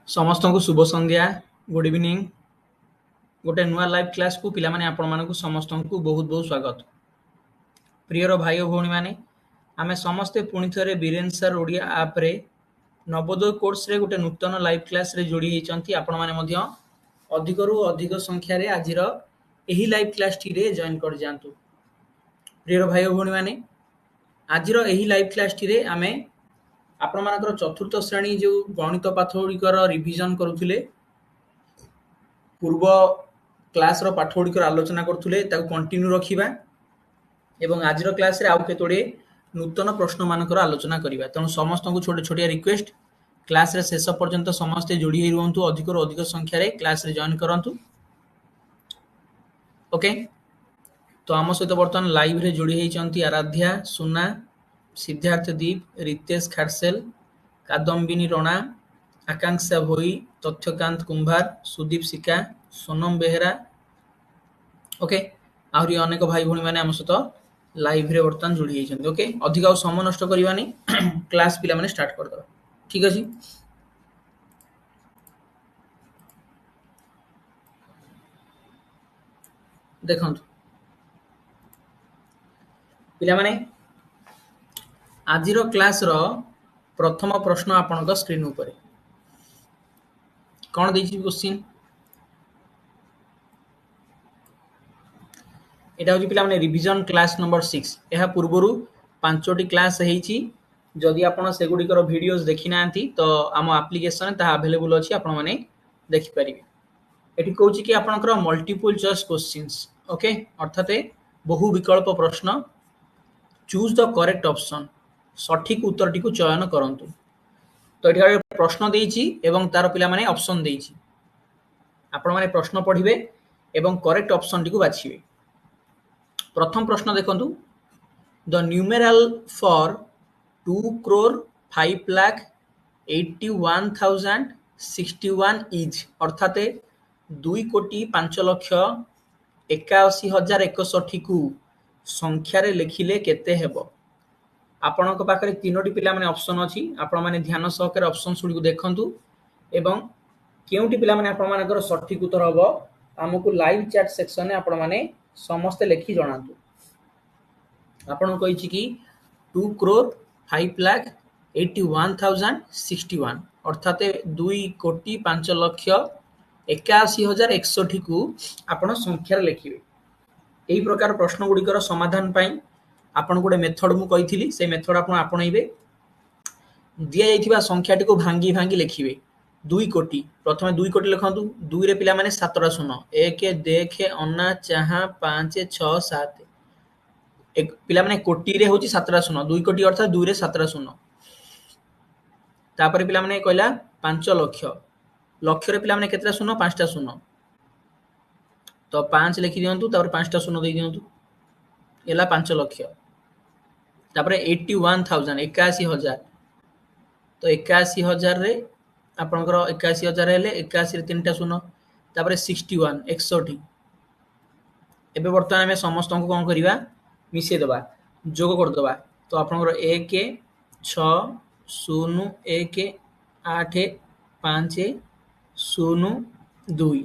समस्त को शुभ संध्या good evening गोटे नुआ लाइव क्लास को पिला माने आपण मानकु समस्त को बहुत बहुत स्वागत। प्रियर भाई और भौणी माने आमे समस्ते पुणी थरे बीरेन सर ओडिया ऐप रे नवोदय कोर्स रे गोटे नूतन लाइव क्लास रे जोड़ी हेचंती। आपण माने मध्य अधिक रु अधिक संख्या रे आजिर एही लाइव क्लास टी रे जॉइन कर जांतु। प्रियर भाई और भौणी माने आजिर एही लाइव क्लास टी रे आमे आपण मानकर चतुर्थ श्रेणी जो गणित पाठ गुड़िकर रिविजन करुथिले पूर्व क्लास रो पाठ गुड़िकर आलोचना करुथिले ताकु कंटिन्यू रखिबा एवं आजिर क्लास रे आउ केतोडे नूतन प्रश्न मानकर आलोचना करिबा। तेणु समस्त को छोटे छोटे रिक्वेस्ट क्लास रे शेष पर्यंत समस्त जोड़ी हे रहंतु, अधिक रो अधिक संख्या रे क्लास रे जॉइन करंतु। ओके, तो आम सहित बर्तमान लाइव रे जोड़ी हेचंती आराध्या, सुना, सिद्धार्थ दीप, रितेश खारसेल, कादम्बिनी रणा, आकांक्षा भोई, तथ्यकांत कुंभार, सुदीप सिका, सोनम बेहरा। ओके, आहरी अनेक भाई भौणी माने आम सहित लाइव रे बर्तमान जोड़ी हेचंती। ओके, अधिक आ समय नष्ट करबानी क्लास पिला माने स्टार्ट कर दबा। ठीक अछि, देखंतु पिला माने आजिर क्लास रो प्रथम प्रश्न आपनक स्क्रीन ऊपर कौन देछि क्वेश्चन एटा होची पिला माने रिवीजन क्लास नंबर 6। एहा पूर्वरु 5टी क्लास हेछि। जदि आपण सेगुडिकर वीडियोस देखि नांती तो आम एप्लीकेशन ता अवेलेबल अछि, आपण माने देखि परिबे। एठी कहूची कि आपनकर मल्टीपल चॉइस क्वेश्चंस। ओके, अर्थात बहु विकल्प प्रश्न। चूज द करेक्ट ऑप्शन, सठिक उत्तरटी को चयन करंतु। तो एठी प्रश्न देछि एवं तार पिला माने ऑप्शन देछि। आपण माने प्रश्न पढिबे एवं करेक्ट ऑप्शन टी को बाछिबे। प्रथम प्रश्न देखंतु, the numeral for 2 crore 5 lakh 81,061 is, अर्थात 2 कोटी 5 लक्ष 81,061 को संख्या रे लिखिले केते हेबो। आपनक पाखरे तीनोटी पिला माने ऑप्शन अछि। आपण माने ध्यान सहकारे ऑप्शन सुडी को देखंतु एवं केउटी पिला माने आपण मानकर सठिक उत्तर हबो हमकु लाइव चैट सेक्शन में आपण माने समस्त लेखि जणांतु। आपण कहिछि कि 2 crore 5 lakh 81,061 अर्थात 2 कोटी 5 लक्ष 81,061 को आपण संख्या रे लिखिबे। एही प्रकार प्रश्न गुड़िकर समाधान पाई आपण गोटे मेथड मु कहिथिली, से मेथड आपण आपणैबे। दिया जाइथिबा संख्याटी को भांगी भांगी लिखिबे। 2 कोटी, प्रथमे 2 कोटी लिखंतु। 2 रे पिला माने 7टा शून्य, 1 देखे अन्ना चाहा 5 6 7। एक पिला माने कोटी रे होची 7टा शून्य, 2 कोटी अर्थात 2 रे 7टा शून्य। तापर पिला माने कहला 5 लक्ष, लक्ष रे पिला माने केतरा शून्य, 5टा शून्य। तो 5 लिखि दियंतु, तापर 5टा शून्य दे दियंतु, एला 5 लक्ष। तापर 81,000 81,000, तो 81,000 रे आपनकर 81,000 हेले 81 रे 3टा शून्य, तापर 61 61। एबे वर्तमान में समस्त को कोन करिवा, मिसे दबा, जोग कर दबा। तो आपनकर 1 6 0 1 8 5 0 2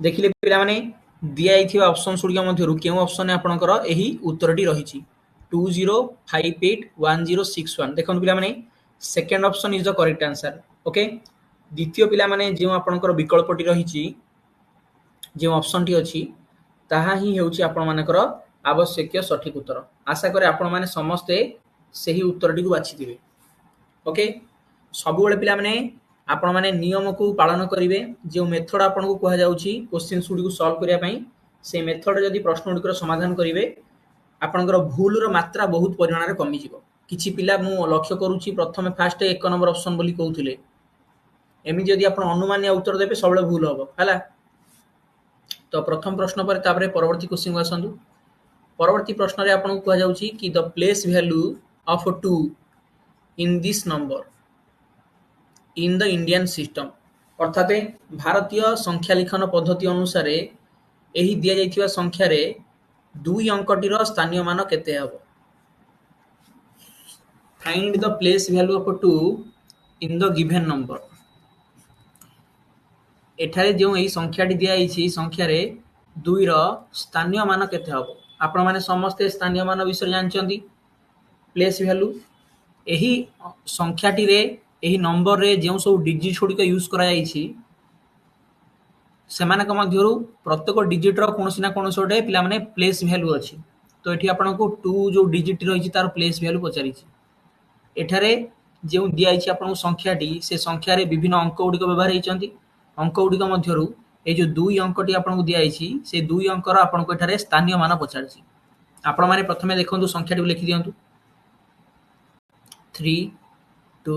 देखिले पिला माने दिया आइथिबा ऑप्शन सुडिया मध्यरु केउ ऑप्शन आपनकर एही उत्तरटी रहिछि 20581061। देखन पिला माने second option is the correct answer. Okay, द्वितीय पिला माने जे आपनकर विकल्पटी रहिछि, जे ऑप्शन टी अछि ताहा ही हेउछि आपण मानकर आवश्यक सठिक उत्तर। आशा करे आपण माने समस्ते सही उत्तरटी को बाछि दिबे। ओके, सब बेले पिला माने आपण माने नियम को पालन करिवे। जे मेथड आपण को कहा जाउछि क्वेश्चन सुडी को सॉल्व करिया पई, से मेथड जदी प्रश्न गुडी समाधान करिवे आपनकर भूल रो मात्रा बहुत परिमाण रे कमी जिवो। किछि पिला मु लक्ष्य करूछि प्रथमे फास्ट 1 नंबर ऑप्शन बोली कहउथिले, एमि जदी आपण अनुमानिया उत्तर देबे सबले भूल हबो हला। तो प्रथम प्रश्न पर तापरे परवर्ती क्वेश्चन को आसंतु। परवर्ती प्रश्न रे आपण को कहा जाउछि कि the place value of 2 in this number in the Indian system, अर्थात भारतीय संख्या लिखन पद्धति अनुसार एही दिया जाइथिबा संख्या रे 2 अंकटीर स्थानीय मान केते हबो। Find the place value of 2 in the given number. एठारे जो यही संख्याटी दिखाई संख्यार 2 स्थानीय मान केते हबो आपण माने समस्ते स्थानीय मान विषय जानचंदी प्लेस वैल्यू एही संख्याटी रे एही नंबर रे जो सब डिजिट गुड़िक यूज करा जाईछि सेमानक मध्यरु प्रत्येक डिजिट रो कोनोसी ना कोनोसी गोटे पिला माने प्लेस वैल्यू अछि तो एठी आपनको 2 जो डिजिट रहिछि तार प्लेस वैल्यू पचारिछि एठारे जो दियाइछि आपनको संख्याटी से संख्यारे विभिन्न अंक गुड़िक व्यवहार हेइचंती अंक गुड़िक मध्यरु ए जो 2 अंकटी आपनको दियाइछि से 2 अंकर आपनको एठारे स्थानीय मान पचारिछि आपण माने प्रथमे देखंतु संख्याटी लिखि दियंतु 3 2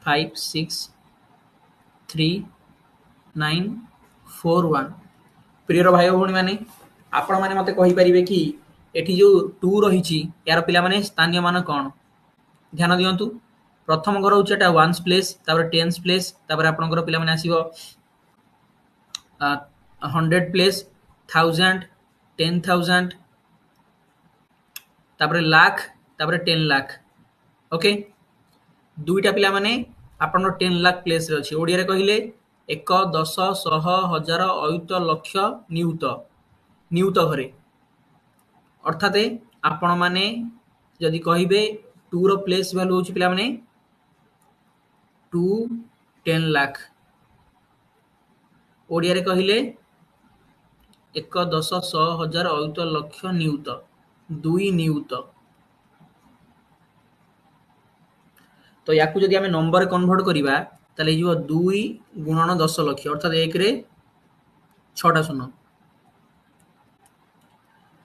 5 6 3 9 4 1 प्रियर भाई भौणी माने आपण माने मते कहि परिबे कि एठी जो 2 रहिछि यार पिला माने स्थानीय मान कोन ध्यान दियंतु प्रथम घर होउछ एटा 1s प्लेस तापर 10s प्लेस तापर आपनकर पिला माने आसीबो 100 प्लेस 1000 10000 तापर लाख तापर 10 लाख ओके दुईटा पिला माने आपन 10 लाख प्लेस रे अछि ओडिया रे कहिले 1 10 100 1000 अयुत लक्ष नियुत घरे अर्थात आपण माने जदि कहिबे 2 रो प्लेस वैल्यू होछि पिला माने 2 10 लाख ओडिया रे कहिले 1 10 100 1000 अयुत लक्ष नियुत 2 नियुत तो याकू जदि आमे नंबर कन्वर्ट करिबा ताले जो 2 गुणन 10 लक्ष अर्थात 1 रे 6टा शून्य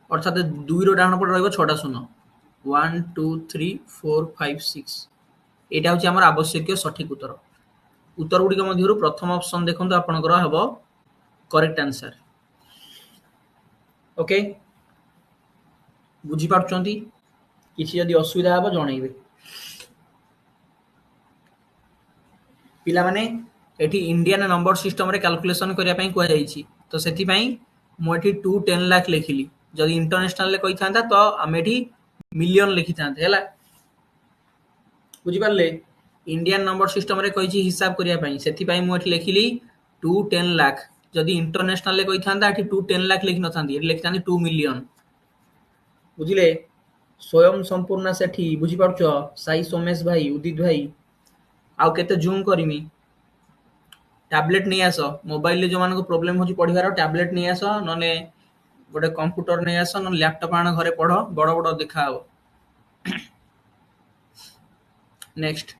अर्थात 2 रो डाहण पट रहइबो 6टा शून्य 1 2 3 4 5 6 एटा होची हमर आवश्यक सठिक उत्तर गुडी के मध्यरु प्रथम ऑप्शन देखंतु आपनकर हबो करेक्ट आंसर ओके बुझी पारछंती किछि यदि असुविधा हबो जणैबे पिला माने एठी इंडियन नंबर सिस्टम रे कैलकुलेशन करिया पई कोआ जाईछि तो सेति पई मो एठी 2 10 लाख लिखिली जदि इंटरनेशनल ले कहि थांता तो हम एठी मिलियन लिखि थांते हला बुझी पारले इंडियन नंबर सिस्टम रे कहिछि हिसाब करिया पई सेति पई मो एठी लिखिली 2 10 लाख जदि इंटरनेशनल ले कहि थांता एठी 2 10 लाख लिखि न थांती एठी लिखि थांती 2 मिलियन बुझिले स्वयं संपूर्ण सेठी बुझी पारछो साई सोमेश भाई उदित भाई आउ केते जूम करिमी टैबलेट नहीं आसो मोबाइल ले जो मान को प्रॉब्लम होची पढिबार टैबलेट नहीं आसो नने गोटे कंप्यूटर नहीं आसो न लैपटॉप आन घरे पढो बड़ बड़ देखा हो नेक्स्ट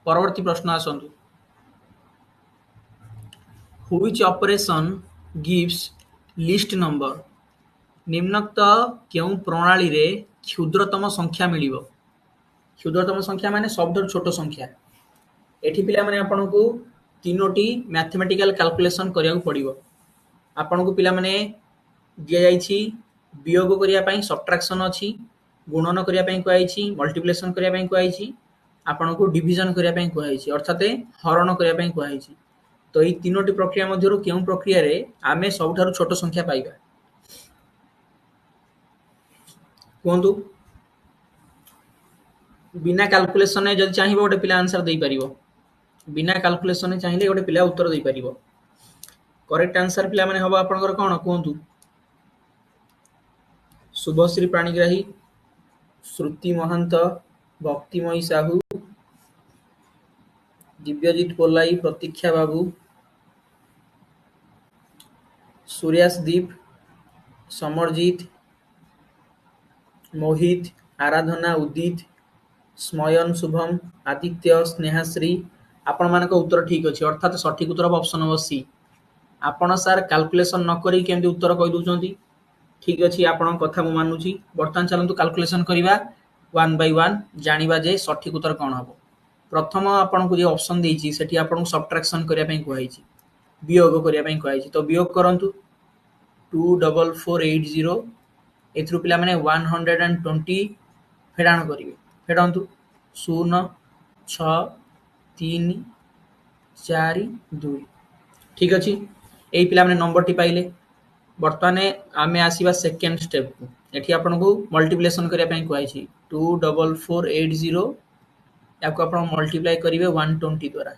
परवर्ती प्रश्न आसंतु which operation gives least number निम्नोक्त केउ प्रणाली रे क्षुद्रतम संख्या मिलिबो क्षुद्रतम संख्या माने सबदर छोट संख्या एठी पिला माने आपन को तीनोटी मैथमेटिकल कैलकुलेशन करिया पड़िबो आपन को पिला माने दिया जाईछि वियोग करिया पई सब्ट्रैक्शन अछि गुणन करिया पई कोआइछि मल्टीप्लिकेशन करिया पई कोआइछि आपन को डिवीजन करिया पई कोआइछि अर्थात हरण करिया पई कोआइछि तो ई तीनोटी प्रक्रिया मध्यरु केउ प्रक्रिया रे आमे सबठारु छोट संख्या पाइबा कोंतु बिना कैलकुलेशन ने जदि चाहिबो गोटे पिला आंसर देई परिबो बिना कैलकुलेशन ने चाहिले गोटे पिला उत्तर देई परिबो करेक्ट आंसर पिला माने हबो आपनकर कोन कोंतु शुभश्री प्राणीग्राही श्रुति महंत भक्तिमयी साहू दिव्यजीत पोलाई प्रतीक्षा बाबू सूर्यासदीप समरजीत मोहित आराधना उदित स्मयन शुभम आदित्य स्नेहाश्री आपण मानक उत्तर ठीक अछि अर्थात सठिक उत्तर ऑप्शन नंबर सी आपण सर कैलकुलेशन न करी केमि उत्तर कहि दोचंती ठीक अछि आपण कथा मु मानुची वर्तमान चलंतु कैलकुलेशन करिवा 1 बाय 1 जानिबा जे सठिक उत्तर कोन हबो प्रथम आपण को जे ऑप्शन देइची सेठी आपण को सब्ट्रैक्शन करिया पई कोहाइची वियोग करिया पई कोहाइची तो वियोग करंतु 24480 एथरु पिला माने 120 फेडाण करिवे फेडंतु 0 6 3 4 2 ठीक अछि एई पिला माने नंबर टी पाइले वर्तमान आमे आसीबा सेकंड स्टेप को एठी आपनको मल्टीप्लिकेशन करिया पई कहै 24480 याको आपण मल्टीप्लाई करिवे 120 द्वारा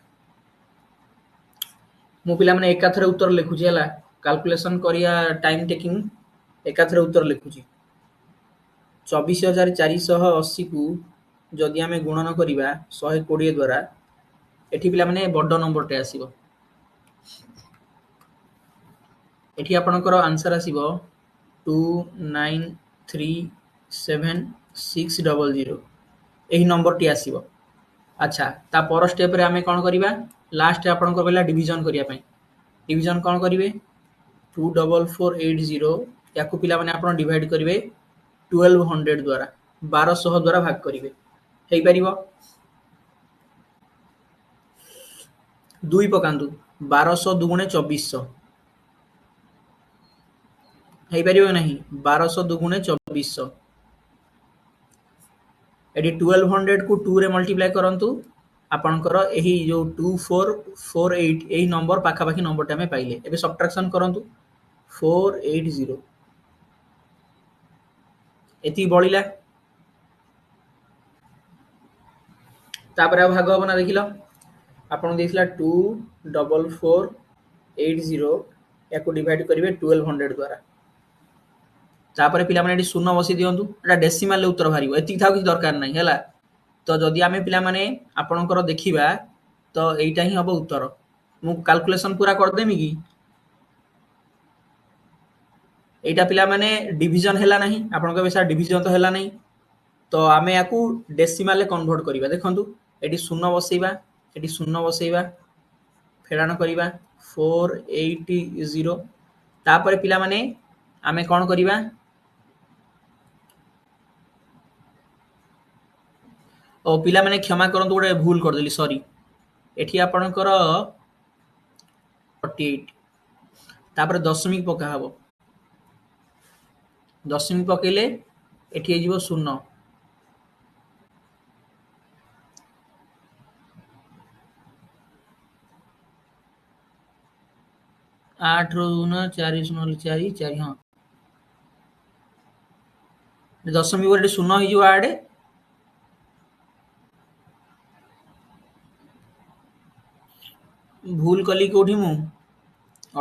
मु पिला माने एकाथरे उत्तर लिखुची हला कैलकुलेशन करिया टाइम टेकिंग एकाथरे उत्तर लिखुची 24480 को जदि आमे गुणन करिवा 120 द्वारा एठी पिला माने बड्ड नंबर टे आसीबो एठी आपणकर आंसर आसीबो 293760 एही नंबर टी आसीबो अच्छा ता पर स्टेप रे आमे कोन करिवा लास्ट आपणकर बेला डिवीजन करिया पई डिवीजन कोन करिवे 24480 याकू पिला माने आपण डिवाइड करिवे 1200 द्वारा 1200 द्वारा भाग करिवे हेई परिबो दुई पकांदु 1200 दुगुणे 2400 हेई परिबो नहीं 1200 दुगुणे 2400 एडी 1200 को 2 रे मल्टीप्लाई करंतु आपनकर एही जो 2448 एही नंबर पाखा पाखी नंबर टा में पाइले एबे सब्ट्रैक्शन करंतु 480 एती बळिला तापर भाग होबना देखिलो आपन देखिला 24480 याको डिवाइड करिवे 1200 द्वारा तापर पिला माने एटी शून्य बसी दियंतु एटा डेसिमल ले उत्तर भारिबो एती थाउ कि दरकार नै हैला तो जदि आमे पिला माने आपनकर देखिबा तो एइटा ही हबो उत्तर मु कैलकुलेशन पूरा कर देमी कि एइटा पिला माने डिवीजन हैला नहीं आपनकर बेसा डिवीजन तो हैला नहीं तो आमे याकू डेसिमल ले कन्वर्ट करिबा देखंतु एटी शून्य बसैबा फेडान करिबा 480 तापर पिला माने आमे कोन करिबा ओ पिला माने क्षमा करंतु गोटे भूल कर देली सॉरी एठी आपनकर 48 तापर दशमिक पका हबो दशमिक पकेले एठी जीवो 0 8 रो 4 0 4 4 हां दशमिक पर 0 ही जो आडे भूल कली कोठी मु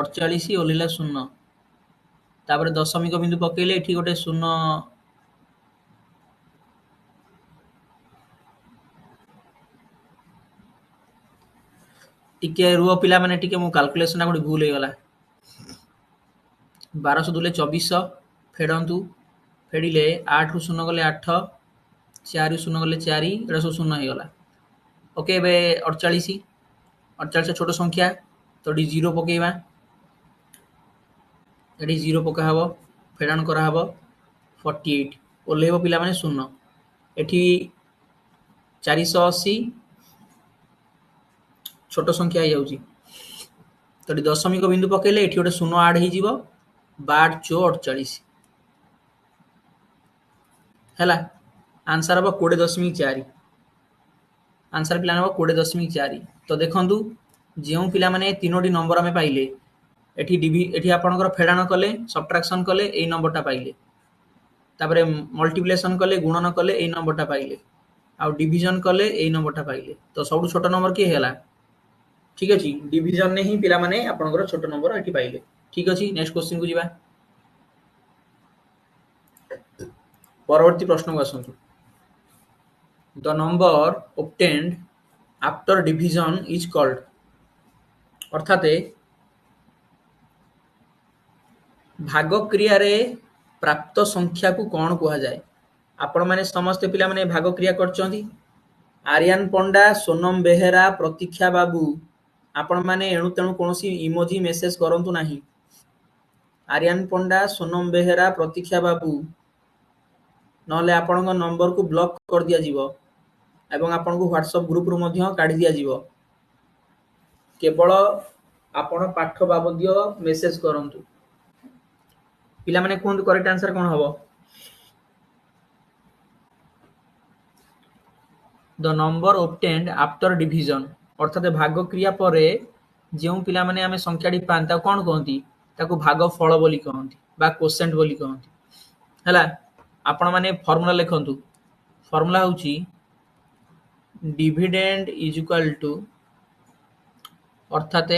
48 ओलिला 0 तापर दशमिक बिंदु पकेले एठी गोटे 0 टिके रुओ पिला माने टिके मु कैलकुलेशन गोटे भूल हे गला 1200 दुले 2400 फेडंतु फेडिले 8 रु 0 गले 8 4 रु 0 गले 4 एटा सब 0 हे गला ओके बे 48 48 छोटो संख्या तो डी 0 पकेबा एडी 0 पका हबो फेडान करा हबो 48 ओलेबो पिला माने 0 एठी 480 छोटो संख्या हे जाउची तो डी दशमिक बिंदु पकेले एठी गोटे 0 ऐड हे जीवो 12 4 48 हैला आंसर हबो 20.4 आंसर पिला नबो 20.4 तो देखंतु जेउ पिला माने तीनोटी नंबर हमें पाइले एठी आपनकर फेडान कले सब्ट्रैक्शन कले एई नंबरटा पाइले तापरे मल्टीप्लिकेशन कले गुणन कले एई नंबरटा पाइले आ डिवीजन कले एई नंबरटा पाइले तो सबु छोटो नंबर के हैला ठीक अछि डिवीजन ने ही पिला माने आपनकर छोटो नंबर एठी पाइले ठीक अछि नेक्स्ट क्वेश्चन को जिबा परवर्ती प्रश्न को आसंतु the number obtained after division is called अर्थात भाग क्रिया रे प्राप्त संख्या को कौन कहा जाए आपण माने समस्त पिला माने भाग क्रिया करचंदी आर्यन पंडा सोनम बेहेरा प्रतीक्षा बाबू आपण माने एणु तेणु कोनोसी इमोजी मेसेज करंतु नाही आर्यन पंडा सोनम बेहेरा प्रतीक्षा बाबू नले आपण नंबर को ब्लॉक कर दिया जीवो एवं आपण को व्हाट्सएप ग्रुप रु मध्य काढी दिया जीवो केवल आपण पाठ बाबदियो मेसेज करंतु पिला माने कोन करेक्ट आंसर कोन हबो the number obtained after division अर्थात भाग क्रिया परे जेउ पिला माने हमें संख्याटी पांता कोन कहंती ताको भाग फल बोली कहंती बा कोसेंट बोली कहंती हला आपण माने फॉर्मूला लिखंतु फॉर्मूला होची डिविडेंड इज इक्वल टू अर्थात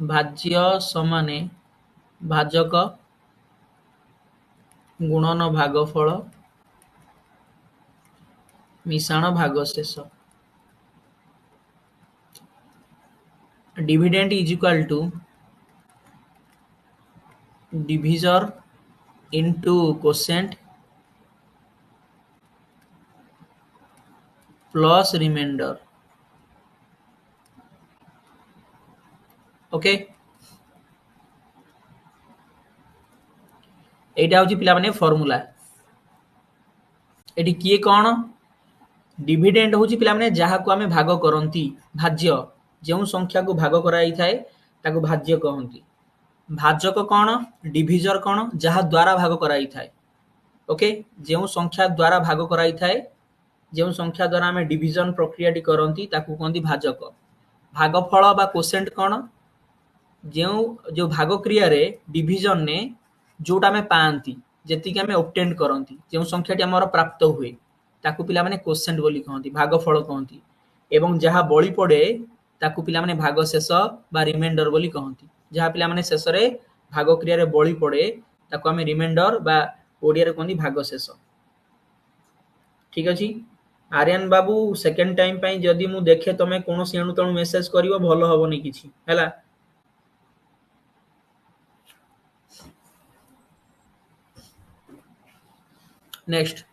भाज्य समान भाजक गुणन भागफल मिश्रण भागशेष dividend is equal to divisor into quotient plus remainder okay एटा होची पिला माने फार्मूला एटी किए कोन डिविडेंड होची पिला माने जहा को हमें भाग करंती भाज्य जेउ संख्या को भाग कराई थाए ताको भाज्य कहंती भाजक कोन डिविजर कोन जहा द्वारा भाग कराई थाए ओके जेउ संख्या द्वारा भाग कराई थाए जेउ संख्या द्वारा हमें डिविजन प्रक्रिया टी करंती ताको कहंती भाजक भागफल बा कोसेंट कोन जो भाग क्रिया रे डिविजन ने जोटा में पाती जेतिक आम ऑब्टेन करती जो संख्याटी आमर प्राप्त हुए ताकू पिला माने कोसेंट बोली कहती भागफल कहती एवं जहाँ बली पड़े ताकू पिला माने भागशेष बा रिमाइंडर बोली कहती जहाँ पिला माने शेष रे भाग क्रिया रे बली पड़े ताकू आम रिमाइंडर बा ओडिया रे कहती भागशेष ठीक अछि आर्यन बाबू सेकेंड टाइम पई जदी मु देखे तमे कोनोसी एणु तणु मेसेज करिवो भलो हबोनी किछि हैला नेक्स्ट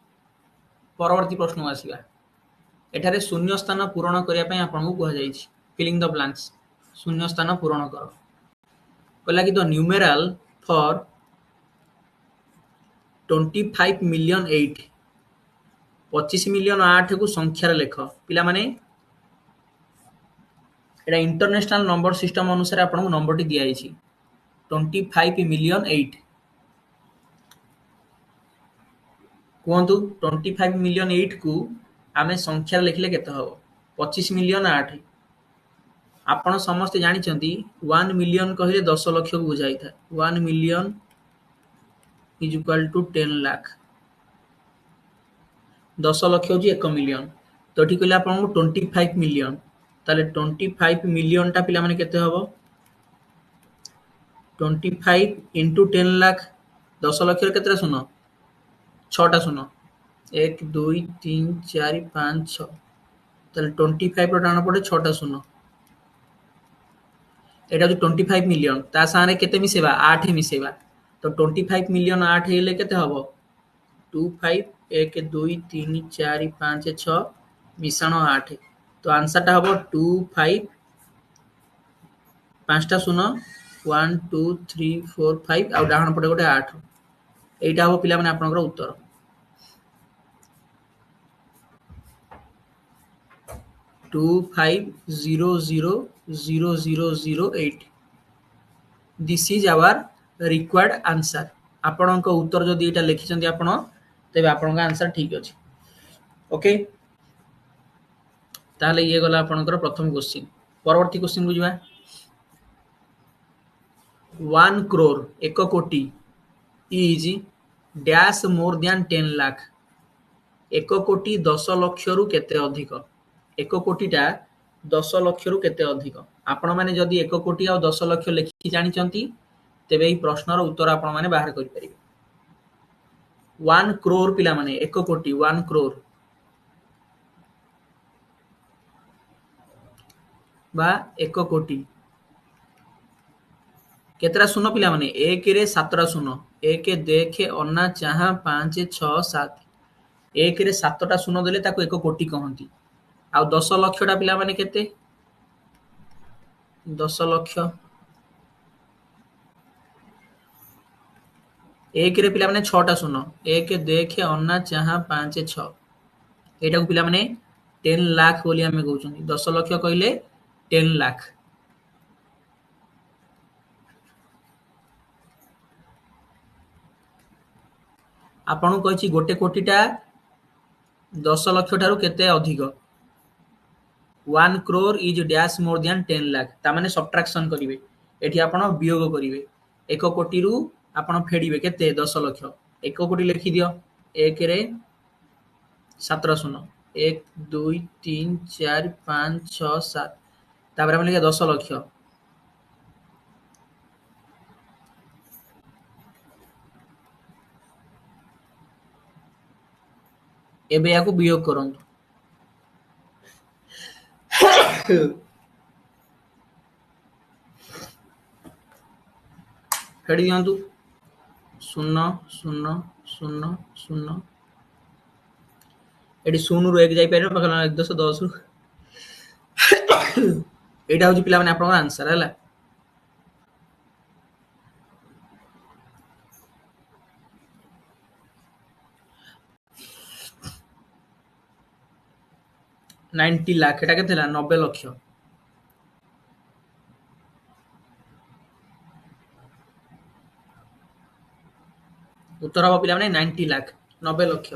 परवर्ती प्रश्न आसीबा एठारे शून्य स्थान पूरण करिया पई आपन को कह जाईछि फिलिंग द ब्लैंक्स शून्य स्थान पूरण करो कहला कि the numeral for 25 million 8 25 million 8 को संख्या लेख पिला माने एटा इंटरनेशनल नंबर सिस्टम अनुसार आपन को नंबर टी दिया आइछि 25 मिलियन 8 कहतु 25 मिलियन 8 को आमे संख्या लिखले केते हबो 25 मिलियन 8 आपण समस्त जानि चंती 1 मिलियन कहिले 10 लाख को बुझाई था 1 million is equal to 10 lakh 10 lakh होची 1 मिलियन तो ठीक कहले आपण को 25 मिलियन ताले 25 मिलियन टा पिला माने केते हबो 25 into 10 लाख 10 लाख रे केते सुनो 6टा सुनो 1 2 3 4 5 6 ताले 25 रो डाण पड़े 6टा सुनो एटा जो 25 मिलियन ता सारे केते मिसेबा 8 मिसेबा तो 25 मिलियन 8 हेले केते हबो 25 1 2 3 4 5 6 मिश्रण 8 तो आंसर टा हबो 25 पांचटा सुनो 1 2 3 4 5 आ डाहण पड़े गोटे 8 एटा हबो पिला माने आपनकर उत्तर 25000008 this is our required answer आपन को उत्तर जदि एटा लिखि चंदी आपन तबे आपन का आंसर ठीक अछि ओके ताले ये गला आपनकर प्रथम क्वेश्चन परवर्ती क्वेश्चन को जिबा 1 crore 1 कोटी is dash more than 10 lakh 1 कोटी 10 लाख रु केते अधिक 1 कोटीटा 10 लाख रु केते अधिक आपण माने जदि 1 कोटी आ 10 लाख लिखि जानि चंती तेबे ई प्रश्नर उत्तर आपण माने बाहर करि परिबे 1 crore पिला माने 1 कोटी 1 crore बा 1 कोटी केतरा सुनो पिला माने 1 रे 7टा सुनो 1 देखे अन्ना चाहा 5 6 7 1 रे 7टा सुनो देले ताको 1 कोटी कहंती आ 10 लक्षटा पिला माने केते 10 लक्ष 1 रे पिला माने 6टा सुनो 1 देखे अन्ना चाहा 5 6 एटा को पिला माने 10 लाख बोली हमें कहउछन 10 लक्ष कहले 10 लाख आपण कहिछि गोटे कोटीटा 10 लाख ठारू केते अधिक 1 crore is dash more than 10 lakh ता माने सब्ट्रैक्शन करिवे एठी आपण वियोग करिवे 1 कोटी रु आपण फेडिवे केते 10 लाख 1 कोटी लिखि दियो 1 रे 17 शून्य 1 2 3 4 5 6 7 तापर हम लिखा 10 लक्ष एबे याकू वियोग करंतु फेडी दियंतु 0 0 0 0 एटी 0 रु 1 जाई पारे पकड़ 1 10 10 रु एटा होची पिला माने आपन आंसर हैला 90 लाख एटा केतेला 90 लक्ष उत्तर हम पिला माने 90 लाख 90 लक्ष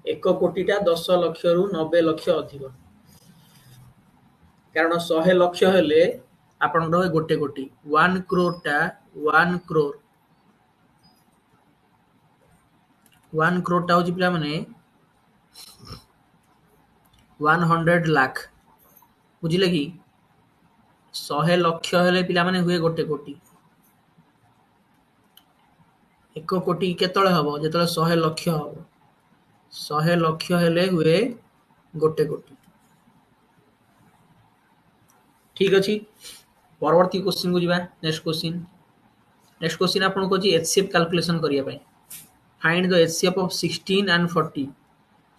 1 कोटीटा 10 लक्ष रु 90 लक्ष अधिक कारण 100 लक्ष हेले आपन रहे गोटे कोटी 1 करोड़ टा 1 करोड़ 1 करोड़ टा होची पिला माने 100 लाख बुझिले कि 100 लक्ष हेले पिला माने हुए गोटे कोटी 1 कोटी केतळे हबो जेतळे 100 लक्ष हबो 100 लक्ष हेले हुए गोटे कोटी ठीक अछि परवर्ती क्वेश्चन को जिबा नेक्स्ट क्वेश्चन आपन को जी एचसीएफ कैलकुलेशन करिया पय find the HCF of 16 and 40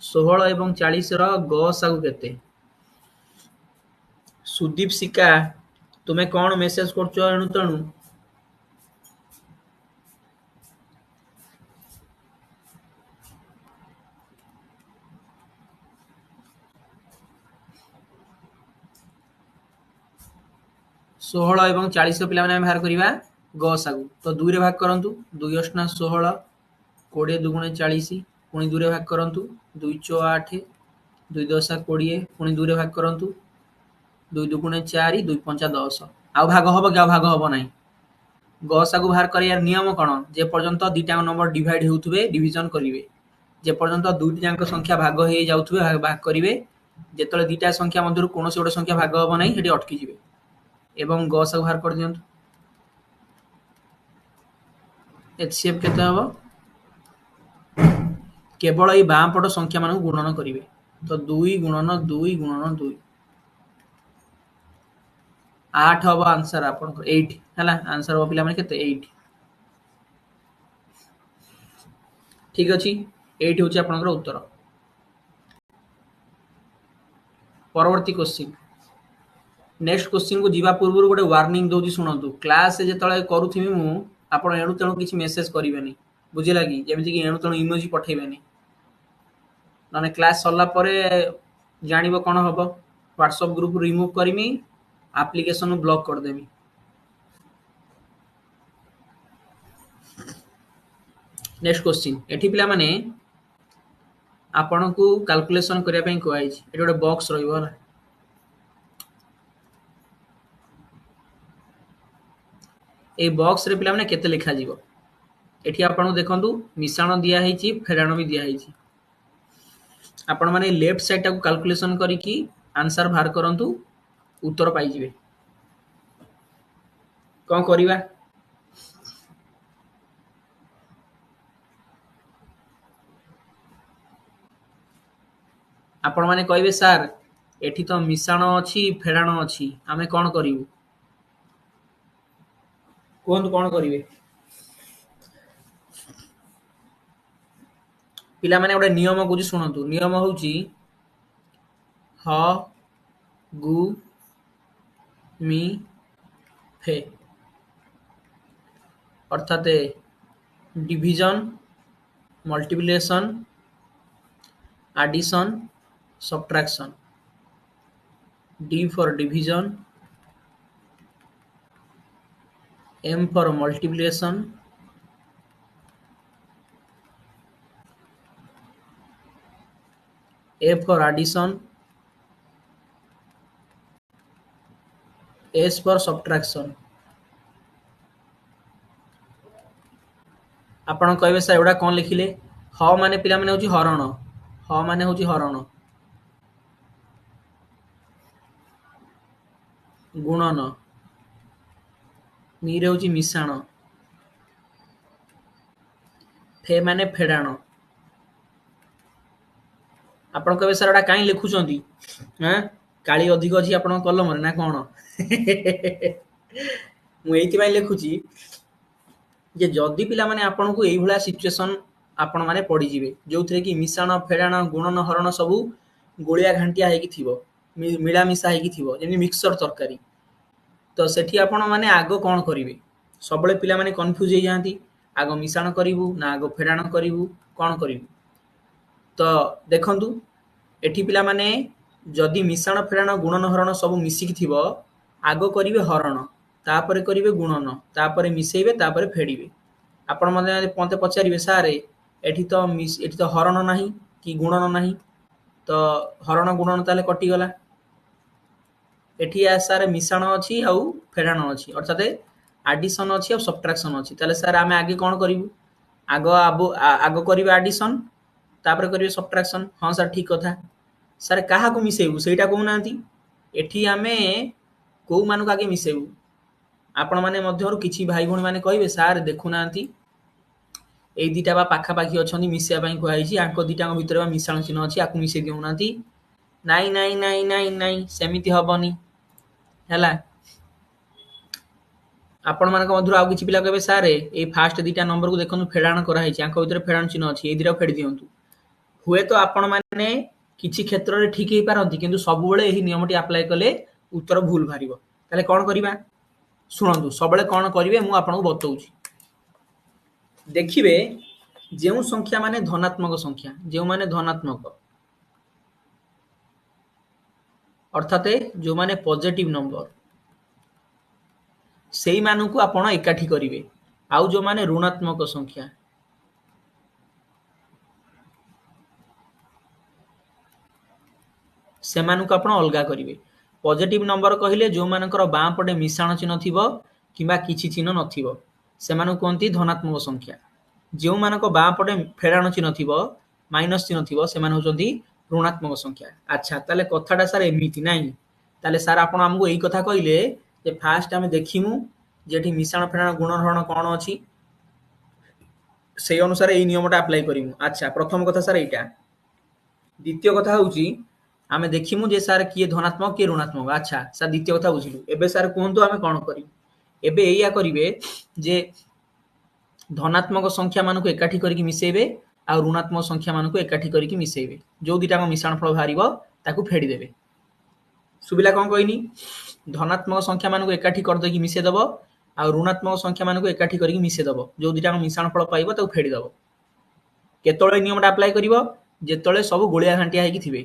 16 एवं 40 रो गसागु केते सुदीप सिका तुमे कोन मेसेज करछो एनु तणु 16 एवं 40 पिला माने बाहर करिवा गसागु तो 2 रे भाग करंतु 2 8 16 20 दुगुणे 40 पुनी 2 रे भाग करंतु 2 चो 8 2 10 20 पुनी 2 रे भाग करंतु 2 दुगुणे 4 2 5 10 आ भाग हबो कि भाग हबो नाही गसागु बाहर करिया नियम कोन जे पर्यंत दुटा नंबर डिवाइड हेउथबे डिवीजन करिवे जे पर्यंत दुटी जांक संख्या भाग हे जाउथबे भाग करिवे जेतले दुटा संख्या मधुर कोनोसी गोटे संख्या भाग हबो नाही हेटी अटकी जिवे एवं गसागु बाहर कर दियंतु एचसीएफ केते हबो केवल ए बाम पट संख्या मानू गुणन करिवे तो 2 गुणन 2 गुणन 2 8 हबो आंसर आपन 8 हला आंसर हो पिला माने केते 8 ठीक अछि 8 होची आपनकर उत्तर परवर्ती क्वेश्चन नेक्स्ट क्वेश्चन को जीवा पूर्व गोटे वार्निंग दोजी सुनंतु क्लास जे तळे करूथिबी मु आपण एणु तेणु किछि मेसेज करिवेनी बुझिला कि जेमिति कि एणु तेणु इमोजी पठेइबेनी माने क्लास सरला परे जानिबो कोन हबो व्हाट्सएप ग्रुप रिमूव करमी एप्लीकेशन ब्लॉक कर देमी नेक्स्ट क्वेश्चन एठी पिला माने आपण को कैलकुलेशन करिया पई कोआई छि एठी गोटे बॉक्स रहिबो हला ए बॉक्स रे पिला माने केते लिखा जीवो एठी आपण देखंतु मिश्रण दिया हेछि फेराण भी दिया हेछि आपण माने लेफ्ट साइड टा को कैलकुलेशन करी कि आंसर बाहर करंतु उत्तर पाई जिवे कोन करिवा आपण माने कहबे सर एठी तो मिश्रण अछि फेराण अछि हमें कोन करिवु कोन कोन करिवे पिला माने गोटे नियम को शुणु नियम हूँ ह गु मी फे अर्थात division multiplication addition subtraction D for division M for multiplication A for addition S for subtraction आपण कहबे सर एडा कोन लिखिले ह माने पिला माने होची हरण, ह माने होची हरण, गुणन, मी रे होची मिशाण, फे माने फेडाण। आपण कहबे सर एटा काई लिखुचंती हां काली अधिक अछि आपण कलम रे ना कोन मु एइति बाई लिखुची जे जदि पिला माने आपन को एई भला सिचुएशन आपण माने पड़ी जिवे जोथरे कि मिशाण फेडाण गुणन हरण सबु गोलिया घांटिया हेकी थिवो मिला मिसा हेकी थिवो जेनि मिक्सचर तरकारी तो सेठी आपण माने आगो कोन करिवे सबले पिला माने कन्फ्यूज हे जांती आगो मिशाण करिवु ना आगो फेडाण करिवु कोन करिवु तो देखंतु एठी पिला माने जदि मिश्रण फेडाण गुणन हरण सब मिसिकी थिवो आगो करिवे हरण तापरे करिवे गुणन तापरे मिसेइबे तापरे फेडिबे आपण मते पचारिबे सारे एठी तो हरण नाही कि गुणन नाही तो हरण गुणन ताले कटि गला एठी आ सारे मिश्रण अछि आउ फेडाण अछि अर्थात एडिशन अछि और सब्ट्रैक्शन अछि ताले सारे आमे आगे कोन करिवु आगो करिवे एडिशन तापरे करिवे सब्ट्रैक्शन हां सर ठीक कथा सर कहा को मिसेबु सेटा कहू नांती एठी आमे को मानु आगे मिसेबु आपण माने मध्यरु किछि भाई भणी माने कहिबे सार देखु नांती एई दिटा बा पाखा पाखी अछंती मिसिया पई कहैछि आंको दिटाଙ୍କ भितर बा मिश्रण चिन्ह अछि आकु मिसे देउ नांती नाइ नाइ नाइ नाइ नाइ सेमिति हबनी हैला आपण मानक मध्यरु आउ किछि पिला कहबे सार ए फास्ट दिटा नंबर को देखनु फेडाण करा हैछि आंको भितर फेडाण चिन्ह अछि ए दिटा फेडी दियंतु हुए तो आपण माने किछि क्षेत्र रे ठीक हे पारंती किंतु सब बेले एही नियमटी अप्लाई कले उत्तर भूल भारिबो ताले कोन करिबा सुनंतु सब बेले कोन करिवे मु आपनको बतौछि देखिबे जेउ संख्या माने धनात्मक संख्या जेउ माने धनात्मक अर्थात जो माने पॉजिटिव नंबर सेई मानकु आपण एकाठी करिवे आउ जो माने ऋणात्मक संख्या सेमानकु आपण अलगा करिवे पॉजिटिव नंबर कहिले जो मानकर बां पटे मिश्रण चिन्ह थिबो किबा किछि चिन्ह नथिबो सेमानकु कोनती धनात्मक संख्या जो मानक बां पटे फेडाण चिन्ह थिबो माइनस चिन्ह थिबो सेमान होचंती ऋणात्मक संख्या अच्छा ताले कथाटा सर एमिति नाही ताले सर आपण हमकु एई कथा कहिले जे फास्ट हम देखिमु जेठी मिश्रण फेडाण गुणनहरण कोन अछि सेई अनुसार एई नियमटा अप्लाई करिमु अच्छा प्रथम कथा सर एटा द्वितीय कथा होउची आमे देखिमु जे सर किए धनात्मक किए ऋणात्मक अच्छा सर द्वितीय कथा बुझिलु एबे सर कोहंतु आमे कोन करी एबे एया करिवे जे धनात्मक संख्या मानकु एकाठी करिकि मिसेबे आ ऋणात्मक संख्या मानकु एकाठी करिकि मिसेबे जो दिटाको मिश्रण फल भारिबो ताकू फेडी देबे सुबिला कोन कहिनी धनात्मक संख्या मानकु एकाठी कर देकि मिसे दबो आ ऋणात्मक संख्या मानकु एकाठी करिकि मिसे दबो जो दिटाको मिश्रण फल पाइबो ताकू फेडी दबो केतळे नियमटा अप्लाई करिवो जेतळे सब गोलिया घांटिया हेकि थिबे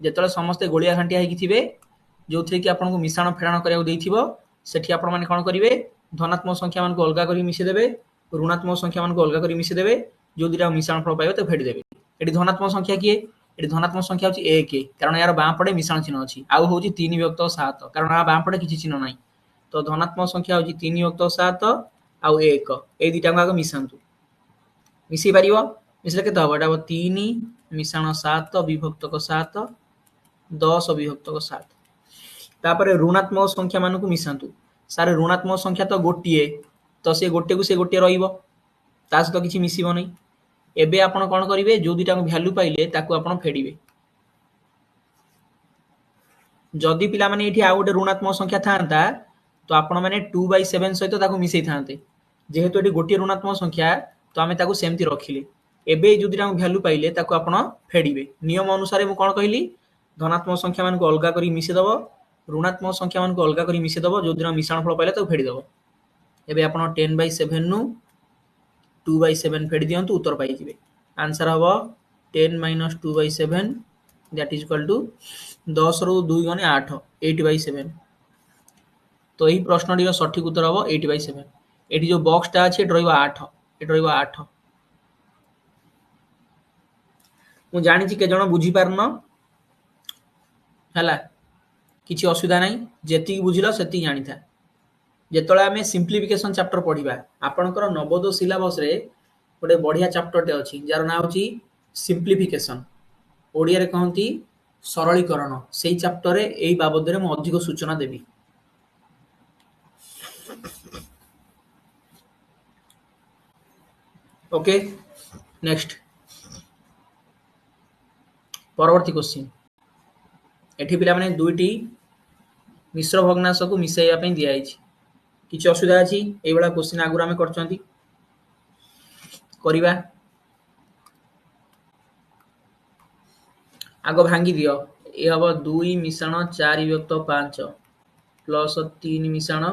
जेतळे समस्त गोलिया घांटिया हेकि थिबे जोथरे कि आपनको मिश्रण फेडाण करियो देइथिबो सेठी आपण माने कोन करिवे धनात्मक संख्या मानकु अलगा करि मिसे देबे ऋणात्मक संख्या मानकु अलगा करि मिसे देबे जो दिटा मिश्रण फल पाइबो ताकू फेडी देबे एठी धनात्मक संख्या किए एठी धनात्मक संख्या होची 1 कारण यार बां पटे मिश्रण चिन्ह अछि आउ होची 3 विभक्त 7 कारण आ बां पटे किछि चिन्ह नाही तो धनात्मक संख्या होची 3 विभक्त 7 आउ 1 ए दिटा को आगे मिसांतु मिसि पारिबो मिसले केते हबो एटा 3 मिश्रण 7 विभक्त 7 10 विभक्त 7 तापरे ऋणात्मक संख्या मानकु मिसांतु सारे ऋणात्मक संख्या तो गोटिए तो से गोटे को से गोटे रहिबो तास तो किछि मिसिबो नै एबे आपण कोन करिवे जो दिटा को वैल्यू पाइले ताकू आपण फेडिबे जदि पिला माने एठी आ गोटे ऋणात्मक संख्या थांता तो आपण माने 2/7 सहित ताकू मिसै थांते जेहेतु एठी गोटे ऋणात्मक संख्या तो आमे ताकू सेमति रखिले एबे जो दिटा को वैल्यू पाइले ताकू आपण फेडिबे नियम अनुसार मु कोन कहिली धनात्मक संख्या मानकु अलगा करी मिसे दबो ऋणात्मक संख्या मानकु अलगा करी मिसे दबो जो दिना मिश्रण फल पाइले ताकू फेडी दबो एबे आपण 10/7 नु 2/7 फेडी दियंतु उत्तर पाइ जिवे आंसर हबो 10 - 2/7 दैट इज इक्वल टू 10 रु 2 गने 8 8/7 तो एही प्रश्नटी सठिक उत्तर हबो 8/7 एठी जो बॉक्सटा अछि एठी रहइबो 8 एठी रहइबो 8 मु जानि छि के जण बुझी पारन हला किछि असुविधा नाही जेति बुझिलो सेति जानि था जेतळे आमे सिम्प्लिफिकेशन चैप्टर पढिबा आपनकर नवोदय सिलेबस रे गोटे बढ़िया चैप्टरटे अच्छी जार ना हूँ सिंप्लीफिकेशन ओडिया रे कहती सरलीकरण से चैप्टर यही बाबद में मुझे अधिक सूचना देवी। ओके नेक्स्ट परवर्ती क्वेश्चन एठी पिला माने दुईटी मिश्र भग्नांश को मिसाइया पे दिया किसी असुविधा अच्छी ये क्वेश्चन आगुरी आम करवा आग भांगी दियो ये हम 2 मिश्रण 4 विभक्त 5 प्लस 3 मिश्रण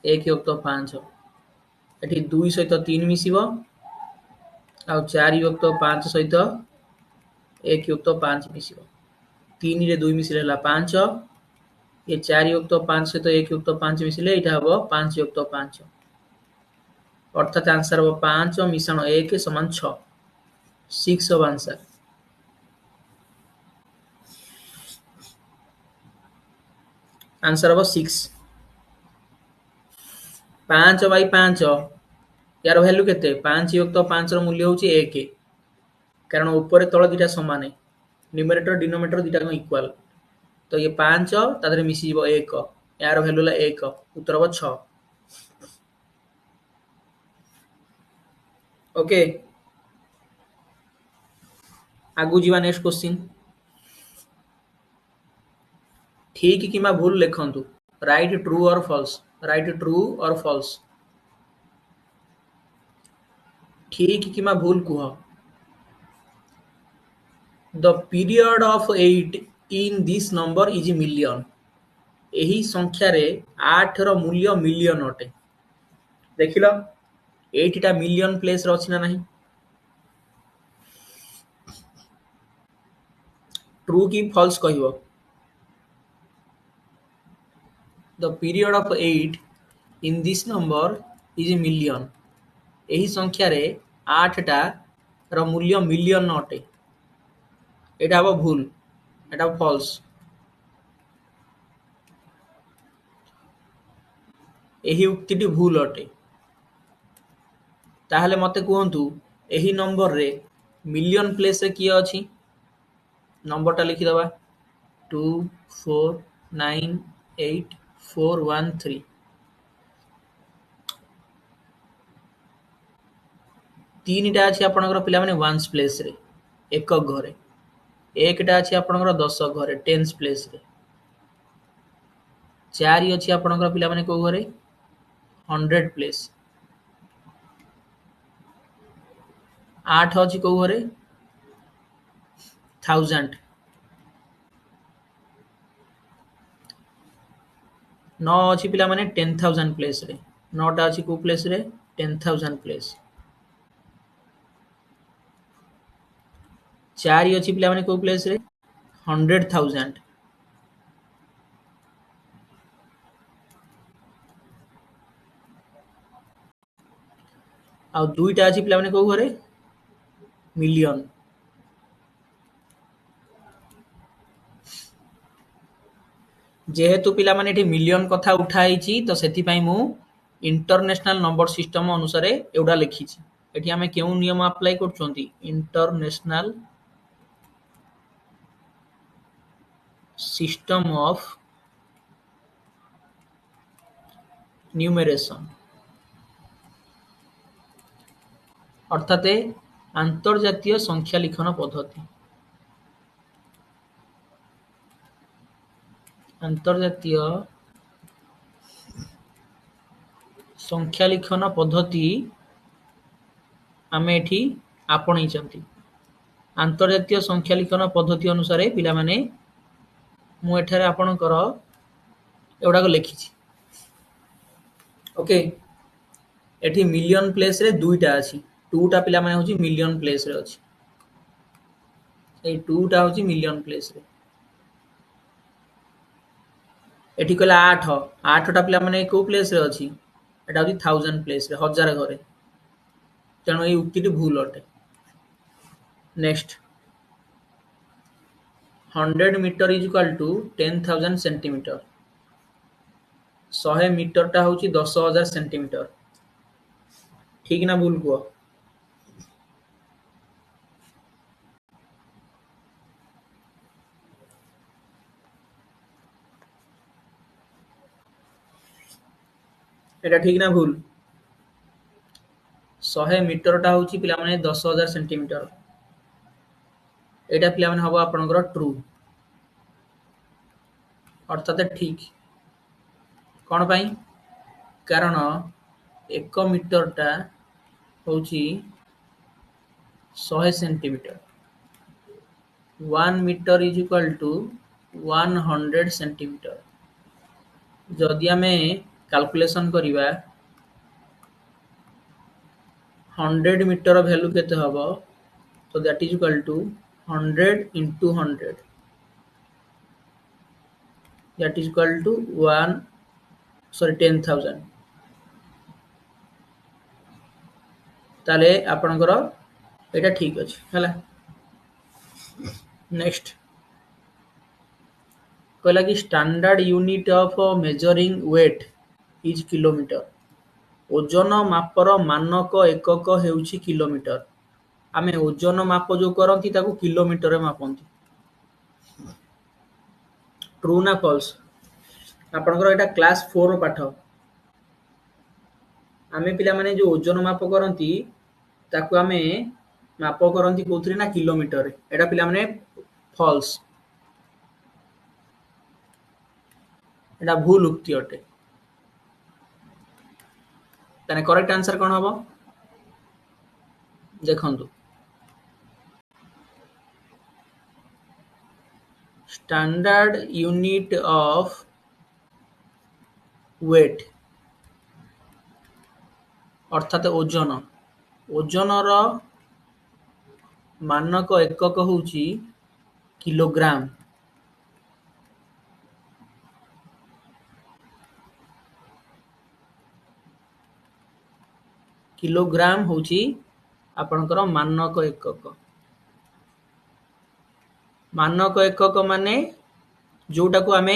1 विभक्त 5 एठी 2 सहित 3 मिसिब आ 4 विभक्त 5 सहित 1 विभक्त 5 मिसिब 3 रे 2 मिसिले हला 5 ये 4 विभक्त 5 सहित 1 विभक्त 5 मिसिले एटा हबो 5 विभक्त 5 अर्थात आंसर हबो 5 मिश्रण 1 समान 6 6 हबो आंसर। आंसर हम 6 5 बाई 5 यार वैल्यू केते 5 युक्त 5 रो मूल्य होची 1 कारण ऊपर तळ दिटा समान है न्यूमरेटर डिनोमिनेटर दिटा को इक्वल तो ये 5 तादरे मिसी जीवो 1 यार वैल्यू ला 1 उत्तर हम 6। ओके आगु जीवा नेक्स्ट क्वेश्चन ठीक किमा भूल लिखंतु right true or false right true or false ठीक किमा भूल कुह the period of 8 in this number is million यही संख्या रे 8 रो मूल्य मिलियन अटे देखिलो 8 टा मिलियन प्लेस रो अछि ना नहीं ट्रू की फॉल्स कहिवो the period of 8 in this number is million यही संख्या रे 8 टा रो मूल्य मिलियन अटे एटा हबो भूल एटा फॉल्स यही उक्तिटी भूल अटे ताहले मते कहंतु यही नंबर रे मिलियन प्लेस रे किए अछि नंबरटा लिखि दबा 2498413 तीनटा अछि आपनकर पिला माने वन्स प्लेस रे एक घरे एकटा अछि आपनकर 10 घरे टेन्स प्लेस रे 4 अछि आपनकर पिला माने को घरे 100 प्लेस 8 अछि को घरे 1000 9 अछि पिला माने 10000 प्लेस रे 9टा अछि को प्लेस रे 10000 प्लेस 4 अछि पिला माने को प्लेस रे 100,000 आ दुईटा अछि पिला माने को घरे मिलियन जेहेतु पिला माने एठी मिलियन कथा उठाइछि तो सेति पई मु इंटरनेशनल नंबर सिस्टम अनुसार एउडा लिखिछि एठी हमें केउ नियम अप्लाई करछोंती इंटरनेशनल सिस्टम ऑफ न्यूमरेशन अर्थात अंतर्जातीय संख्या लिखन पद्धति अंतर्जातीय संख्या लिखन पद्धति आमे एठी आपणई चंती अंतर्जातीय संख्या लिखन पद्धति अनुसार पिला माने मु एठारे आपणकर एउडा को लिखिछि ओके एठी मिलियन प्लेस रे दुईटा अछि टूटा पिला माने होची मिलियन प्लेस रे अछि ए टूटा होची मिलियन प्लेस रे एठी कहला 8 8टा पिला माने को प्लेस रे अछि एटा होची 1000 प्लेस रे हजार घरे तेणु ए उक्तिटी भूल अटे। Next 100 metre is equal to 10,000 centimetre 100 metre टा होची 10,000 सेंटीमीटर ठीक ना भूल कुह एटा ठीक ना भूल 100 मीटर टा होची पिला माने 10,000 सेंटीमीटर एटा पिला माने हबो आपनकर ट्रू अर्थात ठीक कोन पई कारण 1 मीटर टा होची 100 centimetre 1 metre is equal to 100 centimetre जदि आमे कैलकुलेशन करिवा 100 मीटर वैल्यू केते हबो तो that is equal to 100 into 100 that is equal to 10,000 ताले आपनकर एटा ठीक अछि हला नेक्स्ट कहला कि standard unit of measuring weight is kilometre ओजन मापर मानक एकक हेउछि किलोमीटर आमे ओजन माप जो करंती ताकू किलोमीटर रे मापंती ट्रू ना फॉल्स आपनकर एटा क्लास 4 रो पाठ आमे पिला माने जो ओजन माप करंती ताकू आमे माप करंती कोथरे ना किलोमीटर रे एटा पिला माने फॉल्स एटा भूल उक्ति अटे ताने करेक्ट आंसर कोन हबो देखंतु स्टैंडर्ड यूनिट ऑफ वेट अर्थात ओजन ओजन रो मानक एकक होउची किलोग्राम किलोग्राम होउची आपनकर मानक एकक माने जोटा को आमे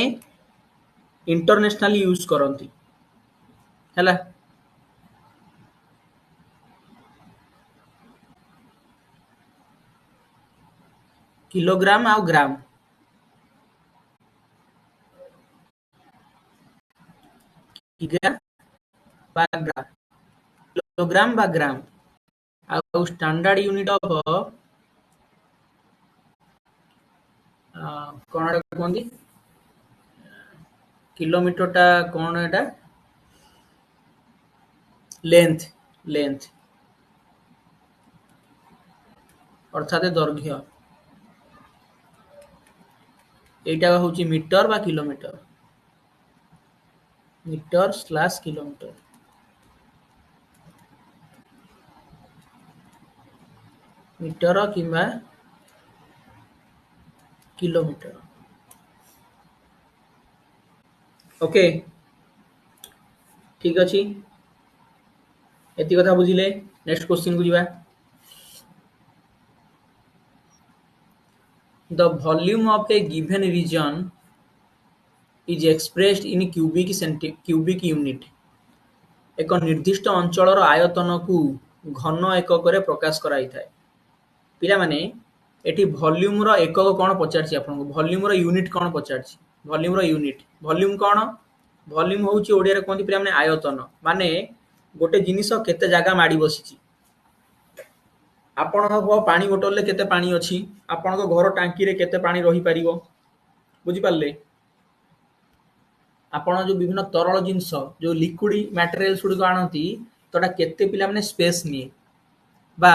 इंटरनेशनली यूज करंती हैला किलोग्राम आ ग्राम किलोग्राम बा ग्राम आ स्टैंडर्ड यूनिट ऑफ कोन कोंदी किलोमीटर टा कोन एटा लेंथ अर्थात दैर्घ्य एटा होची मीटर बा किलोमीटर मीटर/किलोमीटर मीटर किंबा किलोमीटर ओके ठीक अछि एति कथा बुझिले नेक्स्ट क्वेश्चन को जिबा the volume of a given region is expressed in cubic unit एक निर्दिष्ट अंचलर आयतन को घन एकक रे प्रकाश कराई थाए पिला माने एठी वॉल्यूम रो एकक कोन पचारछि आपन को वॉल्यूम रो यूनिट कोन पचारछि वॉल्यूम रो यूनिट वॉल्यूम कोन वॉल्यूम होउची ओडिया रे कोंती पिला माने आयतन माने गोटे जिनिस केते जागा माडी बसिछि आपण को पानी बोतल ले केते पानी अछि आपण को घर टांकी रे केते पानी रही परिवो बुझी पाले आपण जो विभिन्न तरल जिंस जो लिक्विड मटेरियल्स गुडी को आनंती तोटा केते पिला माने स्पेस निये बा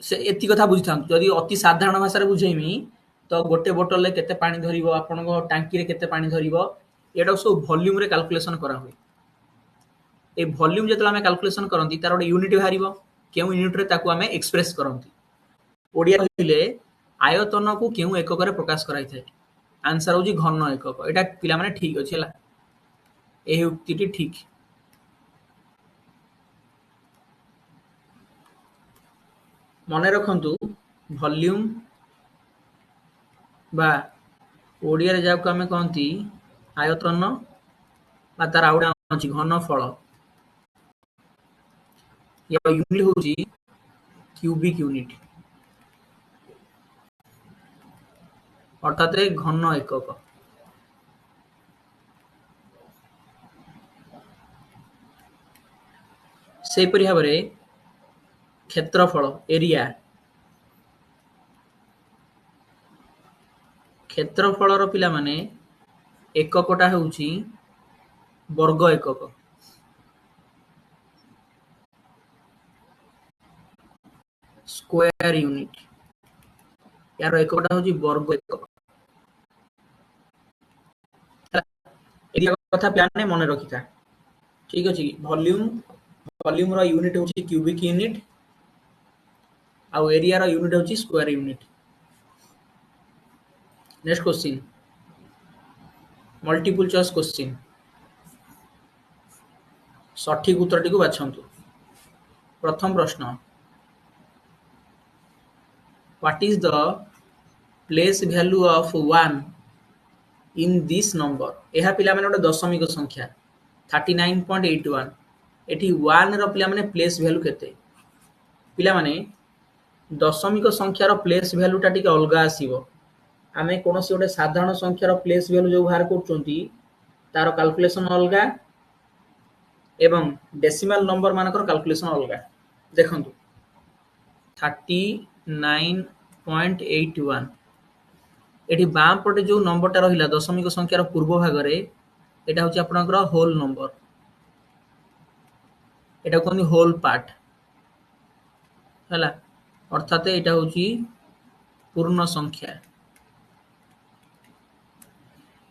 से एति कथा बुझिथां जदि अति साधारण भाषा रे बुझेइमी तो गोटे बोतल ले केते पानी धरिवो आपण को टांकी रे केते पानी धरिवो एटा सब वॉल्यूम रे कैलकुलेशन करा होय ए वॉल्यूम जेतला हमें कैलकुलेशन करंती तार ओडे यूनिट हारिबो केउ यूनिट रे ताकू हमें एक्सप्रेस करंती ओडिया कहिले आयतन को केउ एकक रे प्रकाश कराई थाए आंसर होजी घन एकक एटा पिला माने ठीक अछि हला एही उक्तिटी ठीक मने रखंतु वॉल्यूम बा ओडिया रे जाको हमें कहंती आयतन बा तार आउडा अछि घनफल या यूनिट होची क्यूबिक यूनिट अर्थात घन एकक। सेपरि भाव में क्षेत्रफल एरिया क्षेत्रफल पिला माने एककटा होउची वर्ग एकक। स्क्वायर यूनिट यार एककटा होउची वर्ग एकक। एरिया कथा प्लान मन रखिथा ठीक अछि। वॉल्यूम रो यूनिट होउची क्यूबिक यूनिट आउ एरिया रो यूनिट होउची square unit. Next question multiple choice question सठिक उत्तरटी को बाछंतु। प्रथम प्रश्न what is the place value of 1 in this number. यह पिला माने गोटे दशमिक संख्या 39.81 एठी 1 रो पिला माने प्लेस वैल्यू केते पिला माने दशमिक संख्यार प्लेस वैल्यू टा टिके अलगा आसीबो। आमे कोनोसी गोटे साधारण संख्यार प्लेस वैल्यू जो बाहर करचोंती तार कैलकुलेशन अलगा एवं डेसिमल नंबर मानकर कैलकुलेशन अलगा। देखंतु 39.81 एठी बाम पटे जो नंबरटा रहिला दशमिक संख्यार पूर्व भाग रे एटा होची आपनकर होल नंबर एटा कोनी होल पार्ट हला अर्थात एटा होची पूर्ण संख्या।